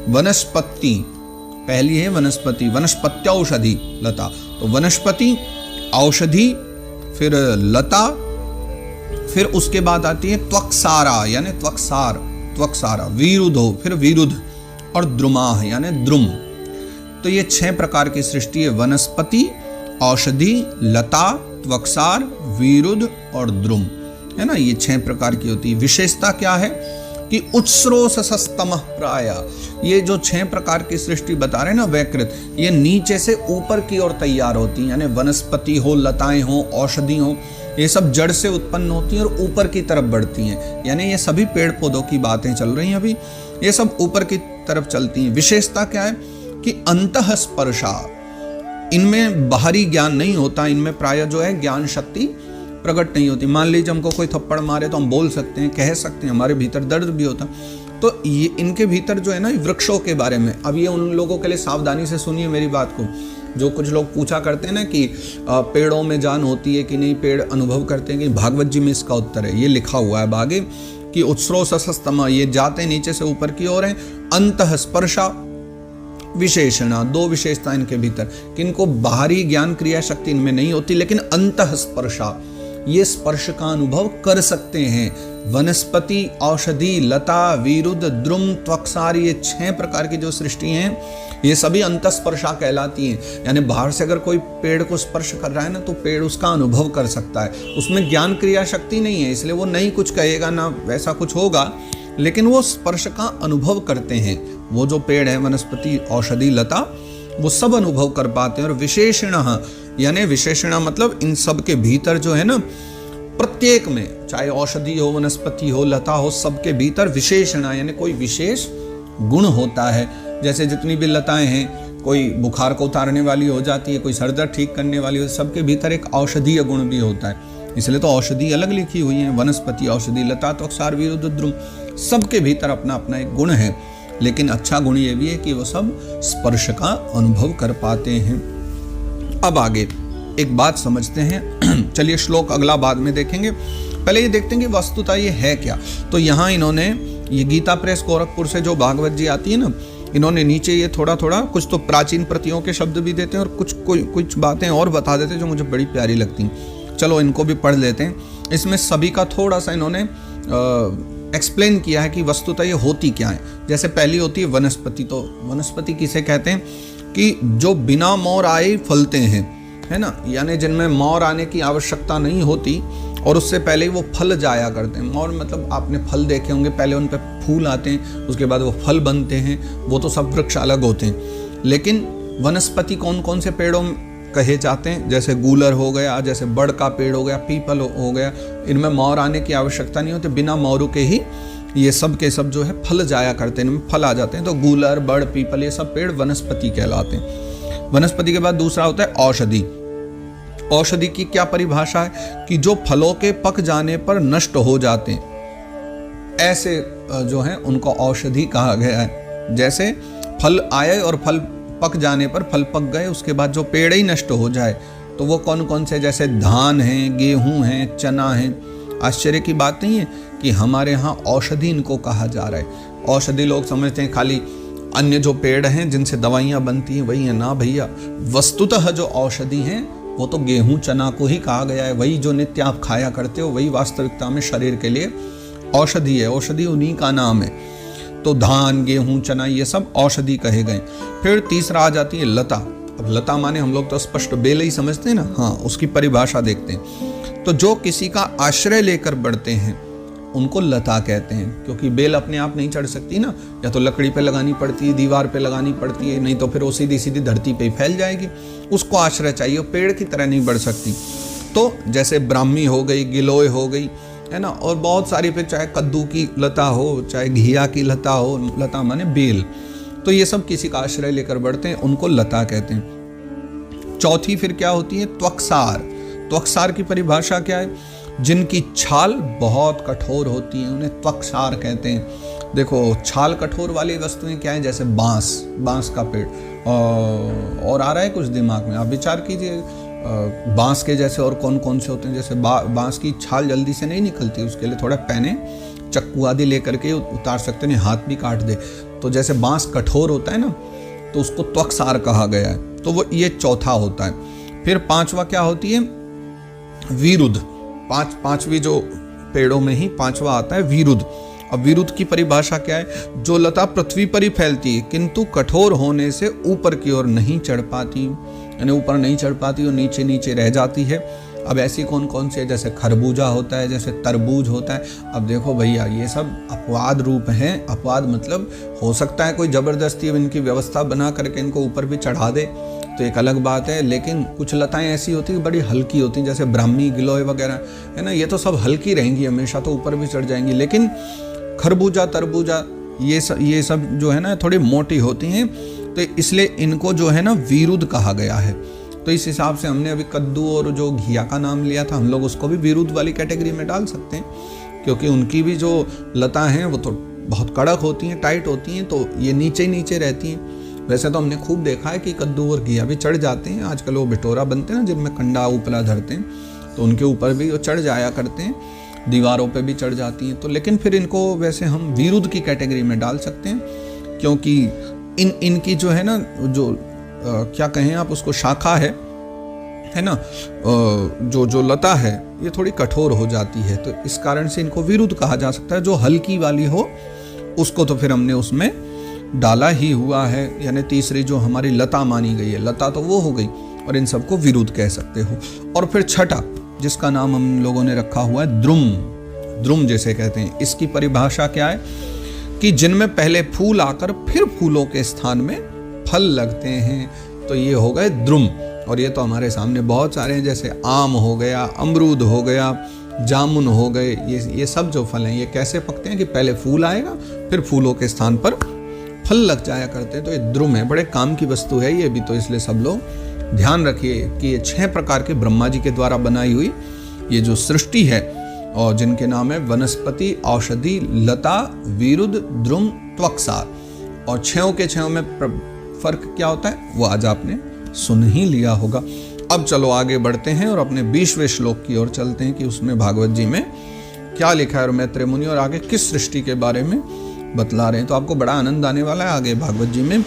वनस्पति, पहली है वनस्पति, वनस्पत्यौषधि लता, तो वनस्पति, औषधि, फिर लता, फिर उसके बाद आती है त्वक्सारा यानी त्वक्सार, त्वक्सारा, वीरुधो, फिर वीरुध, और द्रुमाः यानी द्रुम। तो ये 6 प्रकार की सृष्टि है, वनस्पति, औषधि, लता, त्वक्सार, वीरुध और द्रुम, है ना, ये 6 प्रकार की होती है। विशेषता क्या है कि उत्स्रोतसस्तमः प्राया, ये जो 6 प्रकार की सृष्टि बता रहे हैं ना वैकृत, ये नीचे से ऊपर की ओर तैयार होती हैं, यानी वनस्पति हो, लताएं हो, औषधि हो, ये सब जड़ से उत्पन्न होती हैं और ऊपर की तरफ बढ़ती हैं। यानी ये सभी पेड़ पौधों की बातें चल रही हैं अभी, ये सब ऊपर की तरफ चलती हैं। विशेषता क्या है कि अंतः स्पर्शा, इनमें बाहरी ज्ञान नहीं होता, इनमें प्राय जो है ज्ञान शक्ति प्रकट नहीं होती। मान लीजिए हमको कोई थप्पड़ मारे तो हम बोल सकते हैं, कह सकते हैं, हमारे भीतर दर्द भी होता। तो ये इनके भीतर जो है ना वृक्षों के बारे में, अब ये उन लोगों के लिए सावधानी से सुनिए मेरी बात को, जो कुछ लोग पूछा करते हैं ना कि पेड़ों में जान होती है कि नहीं, पेड़ अनुभव करते हैं कि, भागवत जी में इसका उत्तर है, ये लिखा हुआ है आगे कि उत्स्रोतसस्तमः, ये जाते नीचे से ऊपर की ओर हैं। अंतः स्पर्शा विशेषणा, 2 विशेषता इनके भीतर, कि इनको बाहरी ज्ञान क्रिया शक्ति इनमें नहीं होती, लेकिन अंतः स्पर्शा, ये स्पर्श का अनुभव कर सकते हैं। वनस्पति, औषधि, लता, वीरुध, द्रुम, त्वक्सार, ये 6 प्रकार की जो सृष्टि हैं ये सभी अंतस्पर्शा कहलाती हैं। यानी बाहर से अगर कोई पेड़ को स्पर्श कर रहा है ना, तो पेड़ उसका अनुभव कर सकता है, उसमें ज्ञान क्रिया शक्ति नहीं है, इसलिए वो नहीं कुछ कहेगा ना वैसा कुछ होगा, लेकिन वो स्पर्श का अनुभव करते हैं। वो जो पेड़ है, वनस्पति, औषधि, लता, वो सब अनुभव कर पाते हैं। और विशेषणः, यानी विशेषण मतलब इन सब के भीतर जो है ना, प्रत्येक में, चाहे औषधि हो, वनस्पति हो, लता हो, सबके भीतर विशेषण यानी कोई विशेष गुण होता है। जैसे जितनी भी लताएं हैं, कोई बुखार को उतारने वाली हो जाती है, कोई सर दर्द ठीक करने वाली हो, सबके भीतर एक औषधीय गुण भी होता है। इसलिए तो औषधि अलग लिखी हुई है, वनस्पति, औषधि, लता, त्वक्सार, वीरुद, द्रुम, सबके भीतर अपना अपना एक गुण है। लेकिन अच्छा गुण ये भी है कि वो सब स्पर्श का अनुभव कर पाते हैं। अब आगे एक बात समझते हैं। चलिए श्लोक अगला बाद में देखेंगे, पहले ये देखते हैं कि वस्तुतः ये है क्या। तो यहाँ इन्होंने ये गीता प्रेस गोरखपुर से जो भागवत जी आती है ना, इन्होंने नीचे ये थोड़ा थोड़ा कुछ तो प्राचीन प्रतियों के शब्द भी देते हैं और कुछ बातें और बता देते हैं जो मुझे बड़ी प्यारी लगती हैं। चलो इनको भी पढ़ लेते हैं। इसमें सभी का थोड़ा सा इन्होंने एक्सप्लेन किया है कि वस्तुतः ये होती क्या है। जैसे पहली होती है वनस्पति। तो वनस्पति किसे कहते हैं कि जो बिना मौर आए फलते हैं, है ना, यानी जिनमें मौर आने की आवश्यकता नहीं होती और उससे पहले ही वो फल जाया करते हैं। मौर मतलब आपने फल देखे होंगे, पहले उन पर फूल आते हैं, उसके बाद वो फल बनते हैं, वो तो सब वृक्ष अलग होते हैं। लेकिन वनस्पति कौन कौन से पेड़ों कहे जाते हैं, जैसे गूलर हो गया, जैसे बड़ का पेड़ हो गया, पीपल हो गया, इनमें मौर आने की आवश्यकता नहीं होती, बिना मौरों के ही ये सब के सब जो है फल जाया करते हैं, इनमें फल आ जाते हैं। तो गूलर, बड़, पीपल ये सब पेड़ वनस्पति कहलाते हैं। वनस्पति के बाद दूसरा होता है औषधि। औषधि की क्या परिभाषा है कि जो फलों के पक जाने पर नष्ट हो जाते हैं, ऐसे जो है उनको औषधि कहा गया है। जैसे फल आए और फल पक जाने पर, फल पक गए उसके बाद जो पेड़ ही नष्ट हो जाए, तो वो कौन कौन से, जैसे धान है, गेहूं है, चना है। आश्चर्य की बात नहीं है कि हमारे यहाँ औषधि इनको कहा जा रहा है। औषधि लोग समझते हैं खाली अन्य जो पेड़ हैं जिनसे दवाइयाँ बनती हैं वही है, ना भैया। वस्तुतः जो औषधि हैं वो तो गेहूं, चना को ही कहा गया है। वही जो नित्य आप खाया करते हो वही वास्तविकता में शरीर के लिए औषधि है। औषधि उन्हीं का नाम है। तो धान, गेहूं, चना ये सब औषधि कहे गए। फिर तीसरा आ जाती है लता। अब लता माने हम लोग तो स्पष्ट बेल ही समझते हैं ना, हाँ, उसकी परिभाषा देखते हैं। तो जो किसी का आश्रय लेकर बढ़ते हैं उनको लता कहते हैं, क्योंकि बेल अपने आप नहीं चढ़ सकती ना, या तो लकड़ी पे लगानी पड़ती है, दीवार पे लगानी पड़ती है, नहीं तो फिर वो सीधी सीधी धरती पे ही फैल जाएगी। उसको आश्रय चाहिए, पेड़ की तरह नहीं बढ़ सकती। तो जैसे ब्राह्मी हो गई, गिलोय हो गई, है ना, और बहुत सारी, फिर चाहे कद्दू की लता हो, चाहे घिया की लता हो, लता माने बेल, तो ये सब किसी का आश्रय लेकर बढ़ते हैं, उनको लता कहते हैं। चौथी फिर क्या होती है, त्वक्सार। त्वक्सार की परिभाषा क्या है, जिनकी छाल बहुत कठोर होती है उन्हें त्वक्सार कहते हैं। देखो छाल कठोर वाली वस्तुएं क्या है, जैसे बांस का पेड़, और आ रहा है कुछ दिमाग में, आप विचार कीजिए। बांस के जैसे और कौन कौन से होते हैं, जैसे बांस की छाल जल्दी से नहीं निकलती, उसके लिए थोड़ा पैने, चक्कू आदि लेकर के उतार सकते हैं, हाथ भी काट दे। तो जैसे बांस कठोर होता है ना, तो उसको त्वक्सार कहा गया है। तो वो ये चौथा होता है। फिर पांचवा क्या होती है, वीरुद। पांचवी जो पेड़ों में ही पांचवा आता है वीरुद। अब वीरुद की परिभाषा क्या है, जो लता पृथ्वी पर ही फैलती है किंतु कठोर होने से ऊपर की ओर नहीं चढ़ पाती, यानी ऊपर नहीं चढ़ पाती और नीचे नीचे रह जाती है। अब ऐसी कौन कौन सी है, जैसे खरबूजा होता है, जैसे तरबूज होता है। अब देखो भैया ये सब अपवाद रूप हैं। अपवाद मतलब हो सकता है कोई जबरदस्ती इनकी व्यवस्था बना करके इनको ऊपर भी चढ़ा दे, तो एक अलग बात है। लेकिन कुछ लताएं ऐसी होती हैं बड़ी हल्की होती हैं, जैसे ब्राह्मी, गिलोय वगैरह, है ना, ये तो सब हल्की रहेंगी हमेशा, तो ऊपर भी चढ़ जाएंगी। लेकिन खरबूजा, तरबूजा ये सब जो है ना थोड़ी मोटी होती हैं, तो इसलिए इनको जो है ना वीरुद कहा गया है। तो इस हिसाब से हमने अभी कद्दू और जो घिया का नाम लिया था, हम लोग उसको भी वीरुद वाली कैटेगरी में डाल सकते हैं, क्योंकि उनकी भी जो लता हैं वो तो बहुत कड़क होती हैं, टाइट होती हैं, तो ये नीचे नीचे रहती हैं। वैसे तो हमने खूब देखा है कि कद्दू और घिया भी चढ़ जाते हैं। आजकल वो बिटोरा बनते हैं ना, जिनमें कंडा उपला धरते हैं, तो उनके ऊपर भी वो चढ़ जाया करते हैं, दीवारों पे भी चढ़ जाती हैं। तो लेकिन फिर इनको वैसे हम वीरुद की कैटेगरी में डाल सकते हैं, क्योंकि इनकी जो है ना, जो क्या कहें आप उसको, शाखा है ना, जो लता है ये थोड़ी कठोर हो जाती है, तो इस कारण से इनको वीरुद कहा जा सकता है। जो हल्की वाली हो उसको तो फिर हमने उसमें डाला ही हुआ है, यानी तीसरी जो हमारी लता मानी गई है, लता तो वो हो गई, और इन सबको वीरुद कह सकते हो। और फिर छठा जिसका नाम हम लोगों ने रखा हुआ है द्रुम जिसे कहते हैं। इसकी परिभाषा क्या है कि जिनमें पहले फूल आकर फिर फूलों के स्थान में फल लगते हैं, तो ये हो गए द्रुम। और ये तो हमारे सामने बहुत सारे हैं, जैसे आम हो गया, अमरूद हो गया, जामुन हो गए, ये सब जो फल हैं ये कैसे पकते हैं कि पहले फूल आएगा फिर फूलों के स्थान पर फल लग जाया करते हैं। तो ये द्रुम है, बड़े काम की वस्तु है ये भी, तो इसलिए सब लोग ध्यान रखिए कि ये 6 प्रकार के ब्रह्मा जी के द्वारा बनाई हुई ये जो सृष्टि है, और जिनके नाम है वनस्पति, औषधि, लता, विरुद्ध, द्रुम, त्वक्सार, और 6 के 6 में फर्क क्या होता है वो आज आपने सुन ही लिया होगा। अब चलो आगे बढ़ते हैं और अपने 20वें श्लोक की ओर चलते हैं कि उसमें भागवत जी में क्या लिखा है और मैत्रेय मुनि और आगे किस सृष्टि के बारे में बतला रहे हैं। तो आपको बड़ा आनंद आने वाला है आगे भागवत जी में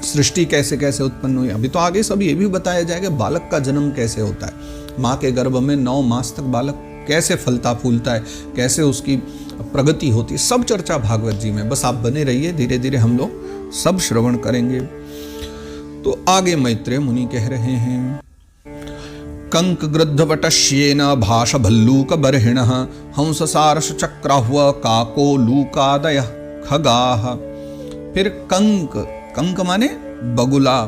सृष्टि कैसे कैसे उत्पन्न हुई। अभी तो आगे सब ये भी बताया जाएगा बालक का जन्म कैसे होता है, माँ के गर्भ में 9 मास तक बालक कैसे फलता फूलता है, कैसे उसकी प्रगति होती है, सब चर्चा भागवत जी में। बस आप बने रहिए, धीरे धीरे हम लोग सब श्रवण करेंगे। तो आगे मैत्रेय मुनि कह रहे हैं, कंक गृद्धवटश्येन भाष भल्लूक बर्हिणः हंस सारस चक्राह्व काको लूकादय खगाः। फिर कंक, कंक माने बगुला,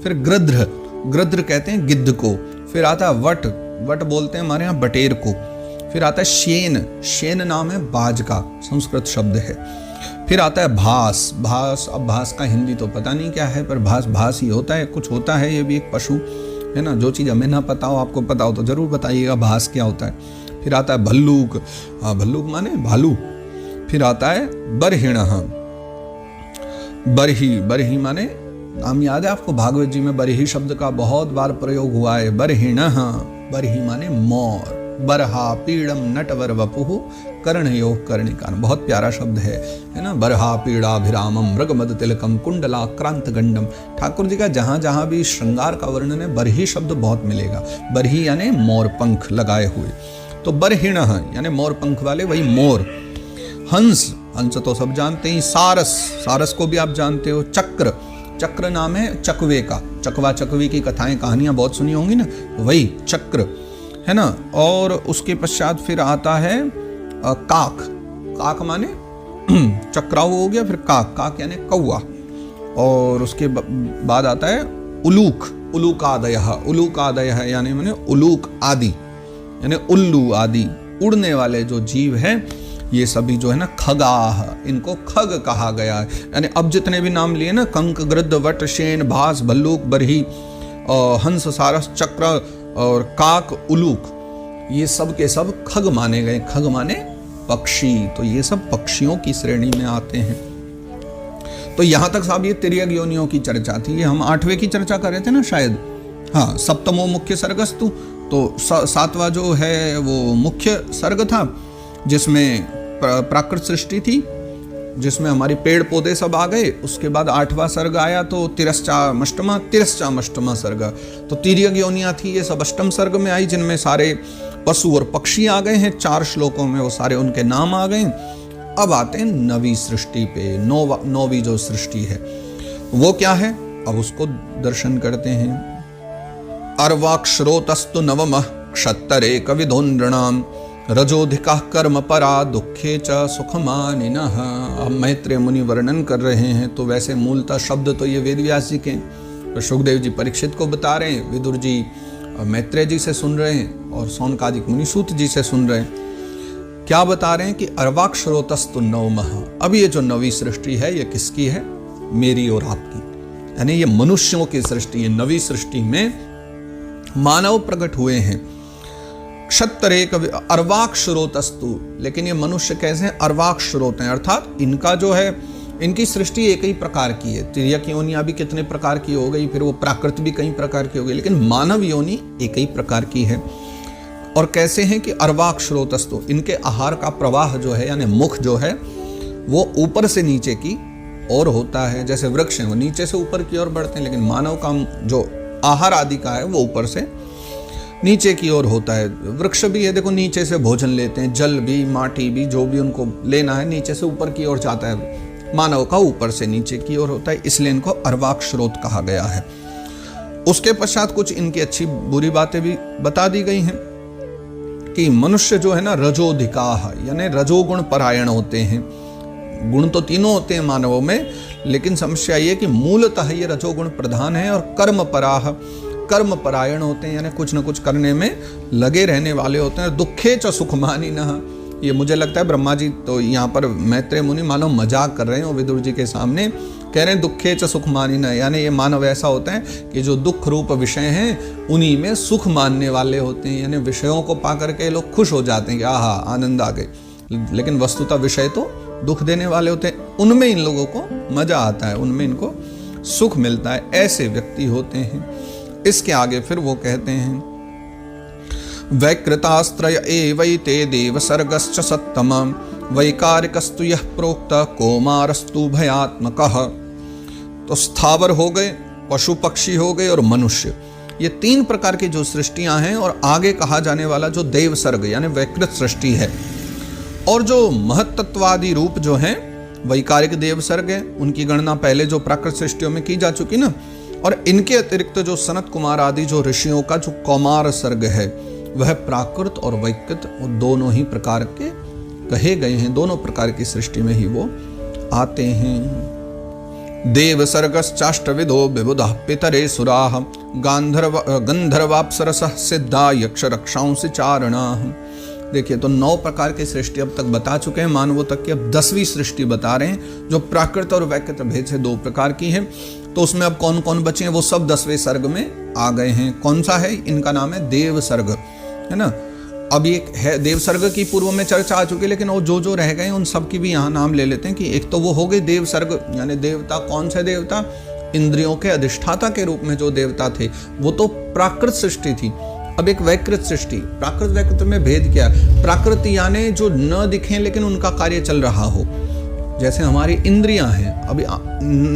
फिर गृध्र, गृध्र कहते हैं गिद्ध को, फिर आता है वट, वट बोलते हैं हमारे यहाँ बटेर को, फिर आता है शेन, शेन नाम है बाज का, संस्कृत शब्द है। फिर आता है भास, भास, अब भास का हिंदी तो पता नहीं क्या है, पर भास भास ही होता है, कुछ होता है, ये भी एक पशु है ना। जो चीज़ हमें ना पता हो, आपको पता हो तो जरूर बताइएगा भास क्या होता है। फिर आता है भल्लूक, भल्लूक माने भालू। फिर आता है बर्हिणः, बरही, बरही माने नाम याद है आपको, भागवत जी में बरही शब्द का बहुत बार प्रयोग हुआ है। बर्हिणः, बरही माने मोर। बरहा पीड़म नटवर वपुः कर्णयोग कर्णिकान, बहुत प्यारा शब्द है ना। बरहा पीड़ाभिरामम मृगमद तिलकम कुंडलाक्रांत गंडम। ठाकुर जी का जहाँ जहाँ भी श्रृंगार का वर्णन है बरही शब्द बहुत मिलेगा। बरही यानी मोर पंख लगाए हुए, तो बरहिणः यानी मोर पंख वाले, वही मोर। हंस, हंस तो सब जानते हैं। सारस, सारस को भी आप जानते हो। चक्र, चक्र नाम है चकवे का, चकवा चकवी की कथाएं कहानियां बहुत सुनी होंगी ना, वही चक्र है ना। और उसके पश्चात फिर आता है काक, काक माने चक्राऊ हो गया, फिर काक, काक यानी कौआ। और उसके बाद आता है उलूक, उलूकादयः, उलूकादयः यानी माने उलूक आदि, यानी उल्लू आदि, उड़ने वाले जो जीव है ये सभी जो है ना खगाह, इनको खग कहा गया है। यानी अब जितने भी नाम लिए ना, कंक गृद्ध वट शेन भास भल्लूक बरही हंस सारस चक्र और काक उलूक, ये सब के सब खग माने गए। खग माने पक्षी, तो ये सब पक्षियों की श्रेणी में आते हैं। तो यहां तक साहब ये तिर्यक योनियों की चर्चा थी। ये हम 8वें की चर्चा कर रहे थे ना शायद, हाँ, सप्तमो मुख्य सर्गस्तु, तो 7वां जो है वो मुख्य सर्ग था जिसमें प्राकृत सृष्टि थी, जिसमें हमारी पेड़ पौधे सब आ गए। उसके बाद 8वां सर्ग आया तो तिरश्चामष्टमा सर्ग, तो तिर्यक योनियां थी, ये सब अष्टम सर्ग में आई, जिनमें सारे पशु और पक्षी आ गए हैं। 4 श्लोकों में वो सारे उनके नाम आ गए। अब आते हैं 9वीं सृष्टि पे। 9वीं जो सृष्टि है वो क्या है, अब उसको दर्शन करते हैं। अर्वाक्षरोतस्तु नवमः क्षत्तरे कविदोन्द्रणाम रजोधिका कर्म परा दुखे च सुखमानिनः। अब मैत्रेय मुनि वर्णन कर रहे हैं, तो वैसे मूलतः शब्द तो ये वेद व्यास जी के, तो सुखदेव जी परीक्षित को बता रहे हैं, विदुर जी मैत्रेय जी से सुन रहे हैं, और सौनकादिक मुनिसूत जी से सुन रहे हैं। क्या बता रहे हैं कि अर्वाक्षरोतस्तु नवमः। अब ये जो 9वीं सृष्टि है ये किसकी है, मेरी और आपकी, यानी ये मनुष्यों की सृष्टि है। 9वीं सृष्टि में मानव प्रकट हुए हैं। क्षत्तरे कवि अर्वाक्षरोतस्तु, लेकिन ये मनुष्य कैसे हैं, अर्वाक्षरोत हैं, अर्थात इनका जो है, इनकी सृष्टि एक ही प्रकार की है। तिर्यक योनियां भी कितने प्रकार की हो गई, फिर वो प्राकृत भी कई प्रकार की हो गई, लेकिन मानव योनि एक ही प्रकार की है। और कैसे हैं कि अर्वाक्षरोतस्तु, इनके आहार का प्रवाह जो है, यानी मुख जो है वो ऊपर से नीचे की ओर होता है। जैसे वृक्ष हैं वो नीचे से ऊपर की ओर बढ़ते हैं, लेकिन मानव का जो आहार आदि का है वो ऊपर से नीचे की ओर होता है। वृक्ष भी है, देखो नीचे से भोजन लेते हैं, जल भी, माटी भी, जो भी उनको लेना है नीचे से ऊपर की ओर जाता है। मानव का ऊपर से नीचे की ओर होता है, इसलिए इनको अर्वाक्षरोत कहा गया है। उसके पश्चात कुछ इनकी अच्छी बुरी बातें भी बता दी गई हैं कि मनुष्य जो है ना रजोधिकाः, यानी रजोगुण परायण होते हैं। गुण तो तीनों होते हैं मानवों में, लेकिन समस्या ये कि मूलतः ये रजोगुण प्रधान है। और कर्म पराह, कर्म परायण होते हैं, यानी कुछ न कुछ करने में लगे रहने वाले होते हैं। दुखे च सुखमानिनः, ये मुझे लगता है ब्रह्मा जी तो यहाँ पर मैत्रेय मुनि मानो मजाक कर रहे हैं विदुर जी के सामने, कह रहे हैं दुखे च सुख मानी न, यानी ये मानव ऐसा होता है कि जो दुख रूप विषय हैं उन्हीं में सुख मानने वाले होते हैं, यानी विषयों को पा करके लोग खुश हो जाते हैं कि आहा आनंद आ गए, लेकिन वस्तुतः विषय तो दुख देने वाले होते हैं, उनमें इन लोगों को मजा आता है, उनमें इनको सुख मिलता है, ऐसे व्यक्ति होते हैं। इसके आगे फिर वो कहते हैं वैकृतास्त्रय एवैते देव सर्गश्च सत्तम वैकारिकस्तु यः प्रोक्त कौमारस्तु भयात्मकः। तो स्थावर हो गए, पशु पक्षी हो गए और मनुष्य, ये 3 प्रकार की जो सृष्टियां हैं, और आगे कहा जाने वाला जो देव सर्ग यानी वैकृत सृष्टि है, और जो महत्त्ववादी रूप जो हैं वैकारिक देव सर्ग है, उनकी गणना पहले जो प्राकृत सृष्टियों में की जा चुकी ना, और इनके अतिरिक्त जो सनत कुमार आदि जो ऋषियों का जो कौमार सर्ग है वह प्राकृत और वैकृत दोनों ही प्रकार के कहे गए हैं, दोनों प्रकार की सृष्टि में ही वो आते हैं। देव सर्गश्चाष्टविधो विबुधः पितरे सुराः गंधर्वाप्सरसः सिद्धा यक्ष रक्षांसि चारणाः। देखिए तो 9 प्रकार की सृष्टि अब तक बता चुके हैं मानवों तक की, अब 10वीं सृष्टि बता रहे हैं जो प्राकृत और वैकृत भेद से 2 प्रकार की है। तो उसमें अब कौन कौन बचे हैं वो सब 10वें सर्ग में आ गए हैं। कौन सा है? इनका नाम है देव सर्ग, है ना। अब ये है देव सर्ग की पूर्व में चर्चा आ चुकी है, लेकिन वो जो रह गए उन सब की भी यहाँ नाम ले लेते हैं कि एक तो वो हो गए देव सर्ग यानी देवता। कौन से देवता? इंद्रियों के अधिष्ठाता के रूप में जो देवता थे वो तो प्राकृत सृष्टि थी। अब एक वैकृत सृष्टि, प्राकृत वैकृत में भेद क्या? प्राकृत यानी जो न दिखें लेकिन उनका कार्य चल रहा हो, जैसे हमारी इंद्रियां हैं। अभी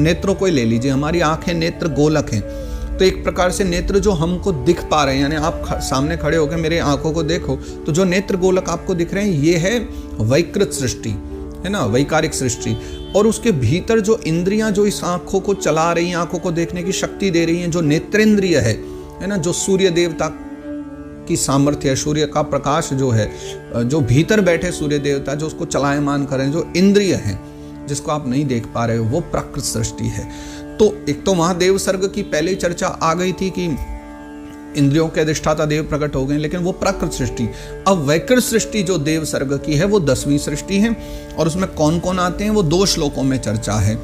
नेत्रों को ही ले लीजिए, हमारी आंखें नेत्र गोलक हैं, तो एक प्रकार से नेत्र जो हमको दिख पा रहे हैं, यानी आप सामने खड़े होकर मेरे आंखों को देखो तो जो नेत्र गोलक आपको दिख रहे हैं ये है वैकृत सृष्टि, है ना, वैकारिक सृष्टि। और उसके भीतर जो इंद्रियां जो इस आंखों को चला रही हैं, आंखों को देखने की शक्ति दे रही हैं, जो नेत्रेंद्रिय है ना, जो सूर्य देवता की सामर्थ्य है, सूर्य का प्रकाश जो है, जो भीतर बैठे सूर्य देवता जो उसको चलायमान करें, जो इंद्रिय है जिसको आप नहीं देख पा रहे हो, वो प्राकृत सृष्टि है। तो एक तो महादेव सर्ग की पहले चर्चा आ गई थी कि इंद्रियों के अधिष्ठाता देव प्रकट हो गए, लेकिन वो प्राकृत सृष्टि। अब वैकृत सृष्टि जो देव सर्ग की है वो 10वीं सृष्टि है, और उसमें कौन कौन आते हैं वो 2 श्लोकों में चर्चा है।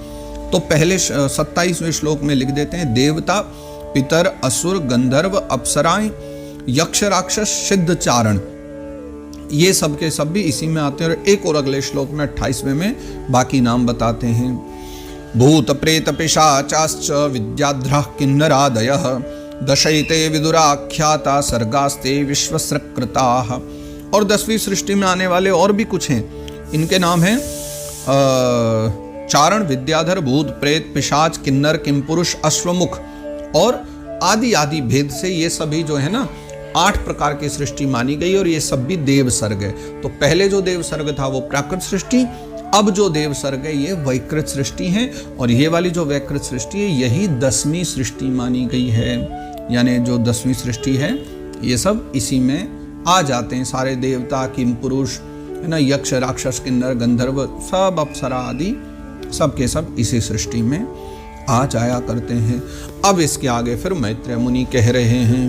तो पहले 27वें श्लोक में लिख देते हैं देवता, पितर, असुर, गंधर्व, अप्सराएं, यक्ष, राक्षस, सिद्ध, चारण, ये सब के सब भी इसी में आते हैं। और एक और अगले श्लोक में 28वें में बाकी नाम बताते हैं। भूत प्रेत पिशाचाश्च विद्याध्रः किन्नरादयः दशैते विदुराख्याता सर्गास्ते विश्वसृकृताः। और 10वीं सृष्टि में आने वाले और भी कुछ हैं, इनके नाम हैं चारण, विद्याधर, भूत, प्रेत, पिशाच, किन्नर, किमपुरुष, अश्वमुख और आदि आदि भेद से ये सभी जो है ना 8 प्रकार की सृष्टि मानी गई, और ये सब भी देव सर्ग है। तो पहले जो देव सर्ग था वो प्राकृत सृष्टि, अब जो देव सर्ग है ये वैकृत सृष्टि है, और ये वाली जो वैकृत सृष्टि है यही 10वीं सृष्टि मानी गई है। यानी जो 10वीं सृष्टि है ये सब इसी में आ जाते हैं, सारे देवता, किम पुरुष, है ना, यक्ष, राक्षस, किन्नर, गंधर्व, सब अप्सरा आदि सब के सब इसी सृष्टि में आ जाया करते हैं। अब इसके आगे फिर मैत्रेय मुनि कह रहे हैं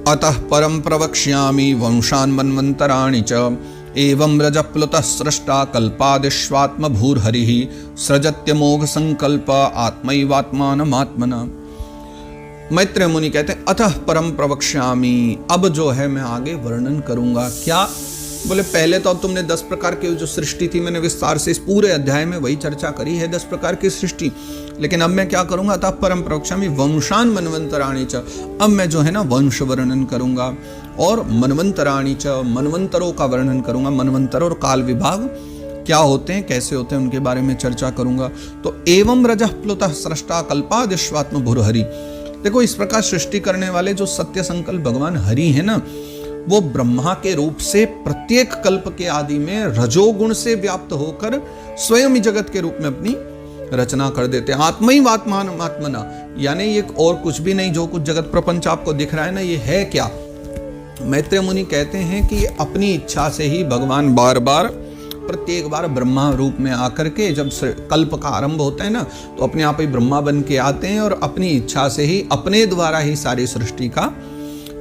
अतः परम प्रवक्ष्यामि वंशान मन्वन्तराणि च एवं रजप्लुतः स्रष्टा कल्पादिश्वात्म भूर्हरिः सृजत्यमोघ संकल्प आत्मैवात्मानमात्मना। मैत्रेय मुनि कहते हैं अतः परम प्रवक्ष्यामि, अब जो है मैं आगे वर्णन करूंगा। क्या बोले? पहले तो अब तुमने 10 प्रकार की जो सृष्टि थी मैंने विस्तार से इस पूरे अध्याय में वही चर्चा करी है, 10 प्रकार की सृष्टि, लेकिन अब मैं क्या करूंगा? अतः परम प्रवक्ष्यामि वंशान मन्वन्तराणि च, अब मैं जो है ना वंश वर्णन करूंगा, और मन्वन्तराणि च, मनवंतरों का वर्णन करूंगा। मनवंतर और काल विभाग क्या होते हैं, कैसे होते हैं, उनके बारे में चर्चा करूंगा। तो एवं रजः प्लुतः स्रष्टा कल्पादिश्वात्म भूर्हरि, देखो इस प्रकार सृष्टि करने वाले जो सत्य संकल्प भगवान हरि है ना, वो ब्रह्मा के रूप से प्रत्येक कल्प के आदि में रजोगुण से व्याप्त होकर स्वयं ही जगत के रूप में अपनी रचना कर देते हैं। आत्मैवात्मान आत्मना, यानी ये और कुछ भी नहीं, जो कुछ जगत प्रपंच आपको दिख रहा है ना, ये है क्या? मैत्रेय मुनि कहते हैं कि अपनी इच्छा से ही भगवान बार बार प्रत्येक बार ब्रह्मा रूप में आकर के जब कल्प का आरंभ होता है ना, तो अपने आप ही ब्रह्मा बन के आते हैं और अपनी इच्छा से ही अपने द्वारा ही सारी सृष्टि का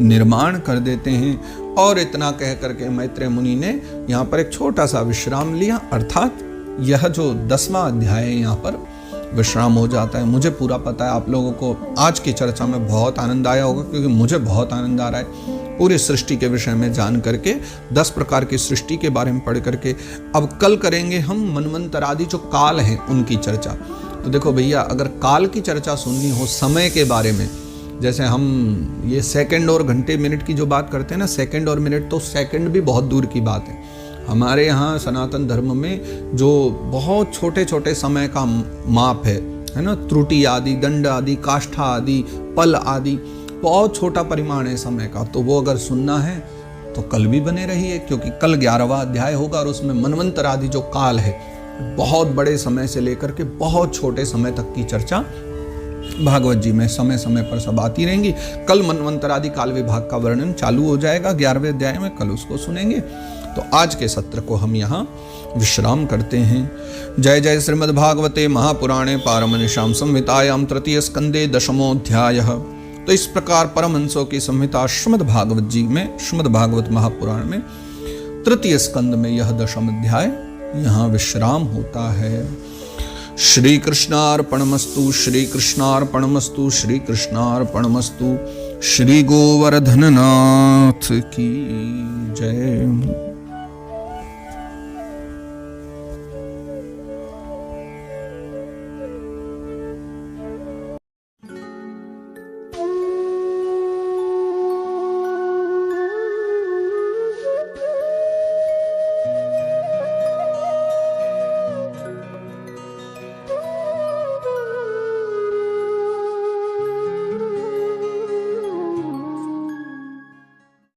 निर्माण कर देते हैं। और इतना कह करके मैत्रेय मुनि ने यहाँ पर एक छोटा सा विश्राम लिया, अर्थात यह जो 10वां अध्याय है यहाँ पर विश्राम हो जाता है। मुझे पूरा पता है आप लोगों को आज की चर्चा में बहुत आनंद आया होगा, क्योंकि मुझे बहुत आनंद आ रहा है पूरी सृष्टि के विषय में जान करके, 10 प्रकार की सृष्टि के बारे में पढ़ करके। अब कल करेंगे हम मनवंतर आदि जो काल हैं उनकी चर्चा। तो देखो भैया, अगर काल की चर्चा सुननी हो समय के बारे में, जैसे हम ये सेकंड और घंटे मिनट की जो बात करते हैं ना, सेकंड और मिनट, तो सेकंड भी बहुत दूर की बात है। हमारे यहाँ सनातन धर्म में जो बहुत छोटे छोटे समय का माप है ना, त्रुटि आदि, दंड आदि, काष्ठा आदि, पल आदि, बहुत छोटा परिमाण है समय का। तो वो अगर सुनना है तो कल भी बने रहिए, क्योंकि कल 11वां अध्याय होगा और उसमें मनवंतर आदि जो काल है, बहुत बड़े समय से लेकर के बहुत छोटे समय तक की चर्चा भागवत जी में समय समय पर सब आती रहेंगी। कल मनवंतर आदि काल विभाग का वर्णन चालू हो जाएगा 11वें अध्याय में, कल उसको सुनेंगे। तो आज के सत्र को हम यहाँ विश्राम करते हैं। जय जय श्रीमद् भागवते महापुराणे पारमनिशाम संहितायाम तृतीय स्कंदे 10मोऽध्यायः। तो इस प्रकार परमहंसों की संहिता श्रीमद् भागवत जी में, श्रीमद् भागवत महापुराण में तृतीय स्कंद में यह 10वां अध्याय यहाँ विश्राम होता है। श्री कृष्णार्पणमस्तु, श्री कृष्णार्पणमस्तु, श्री कृष्णार्पणमस्तु। श्री गोवर्धननाथ की जय।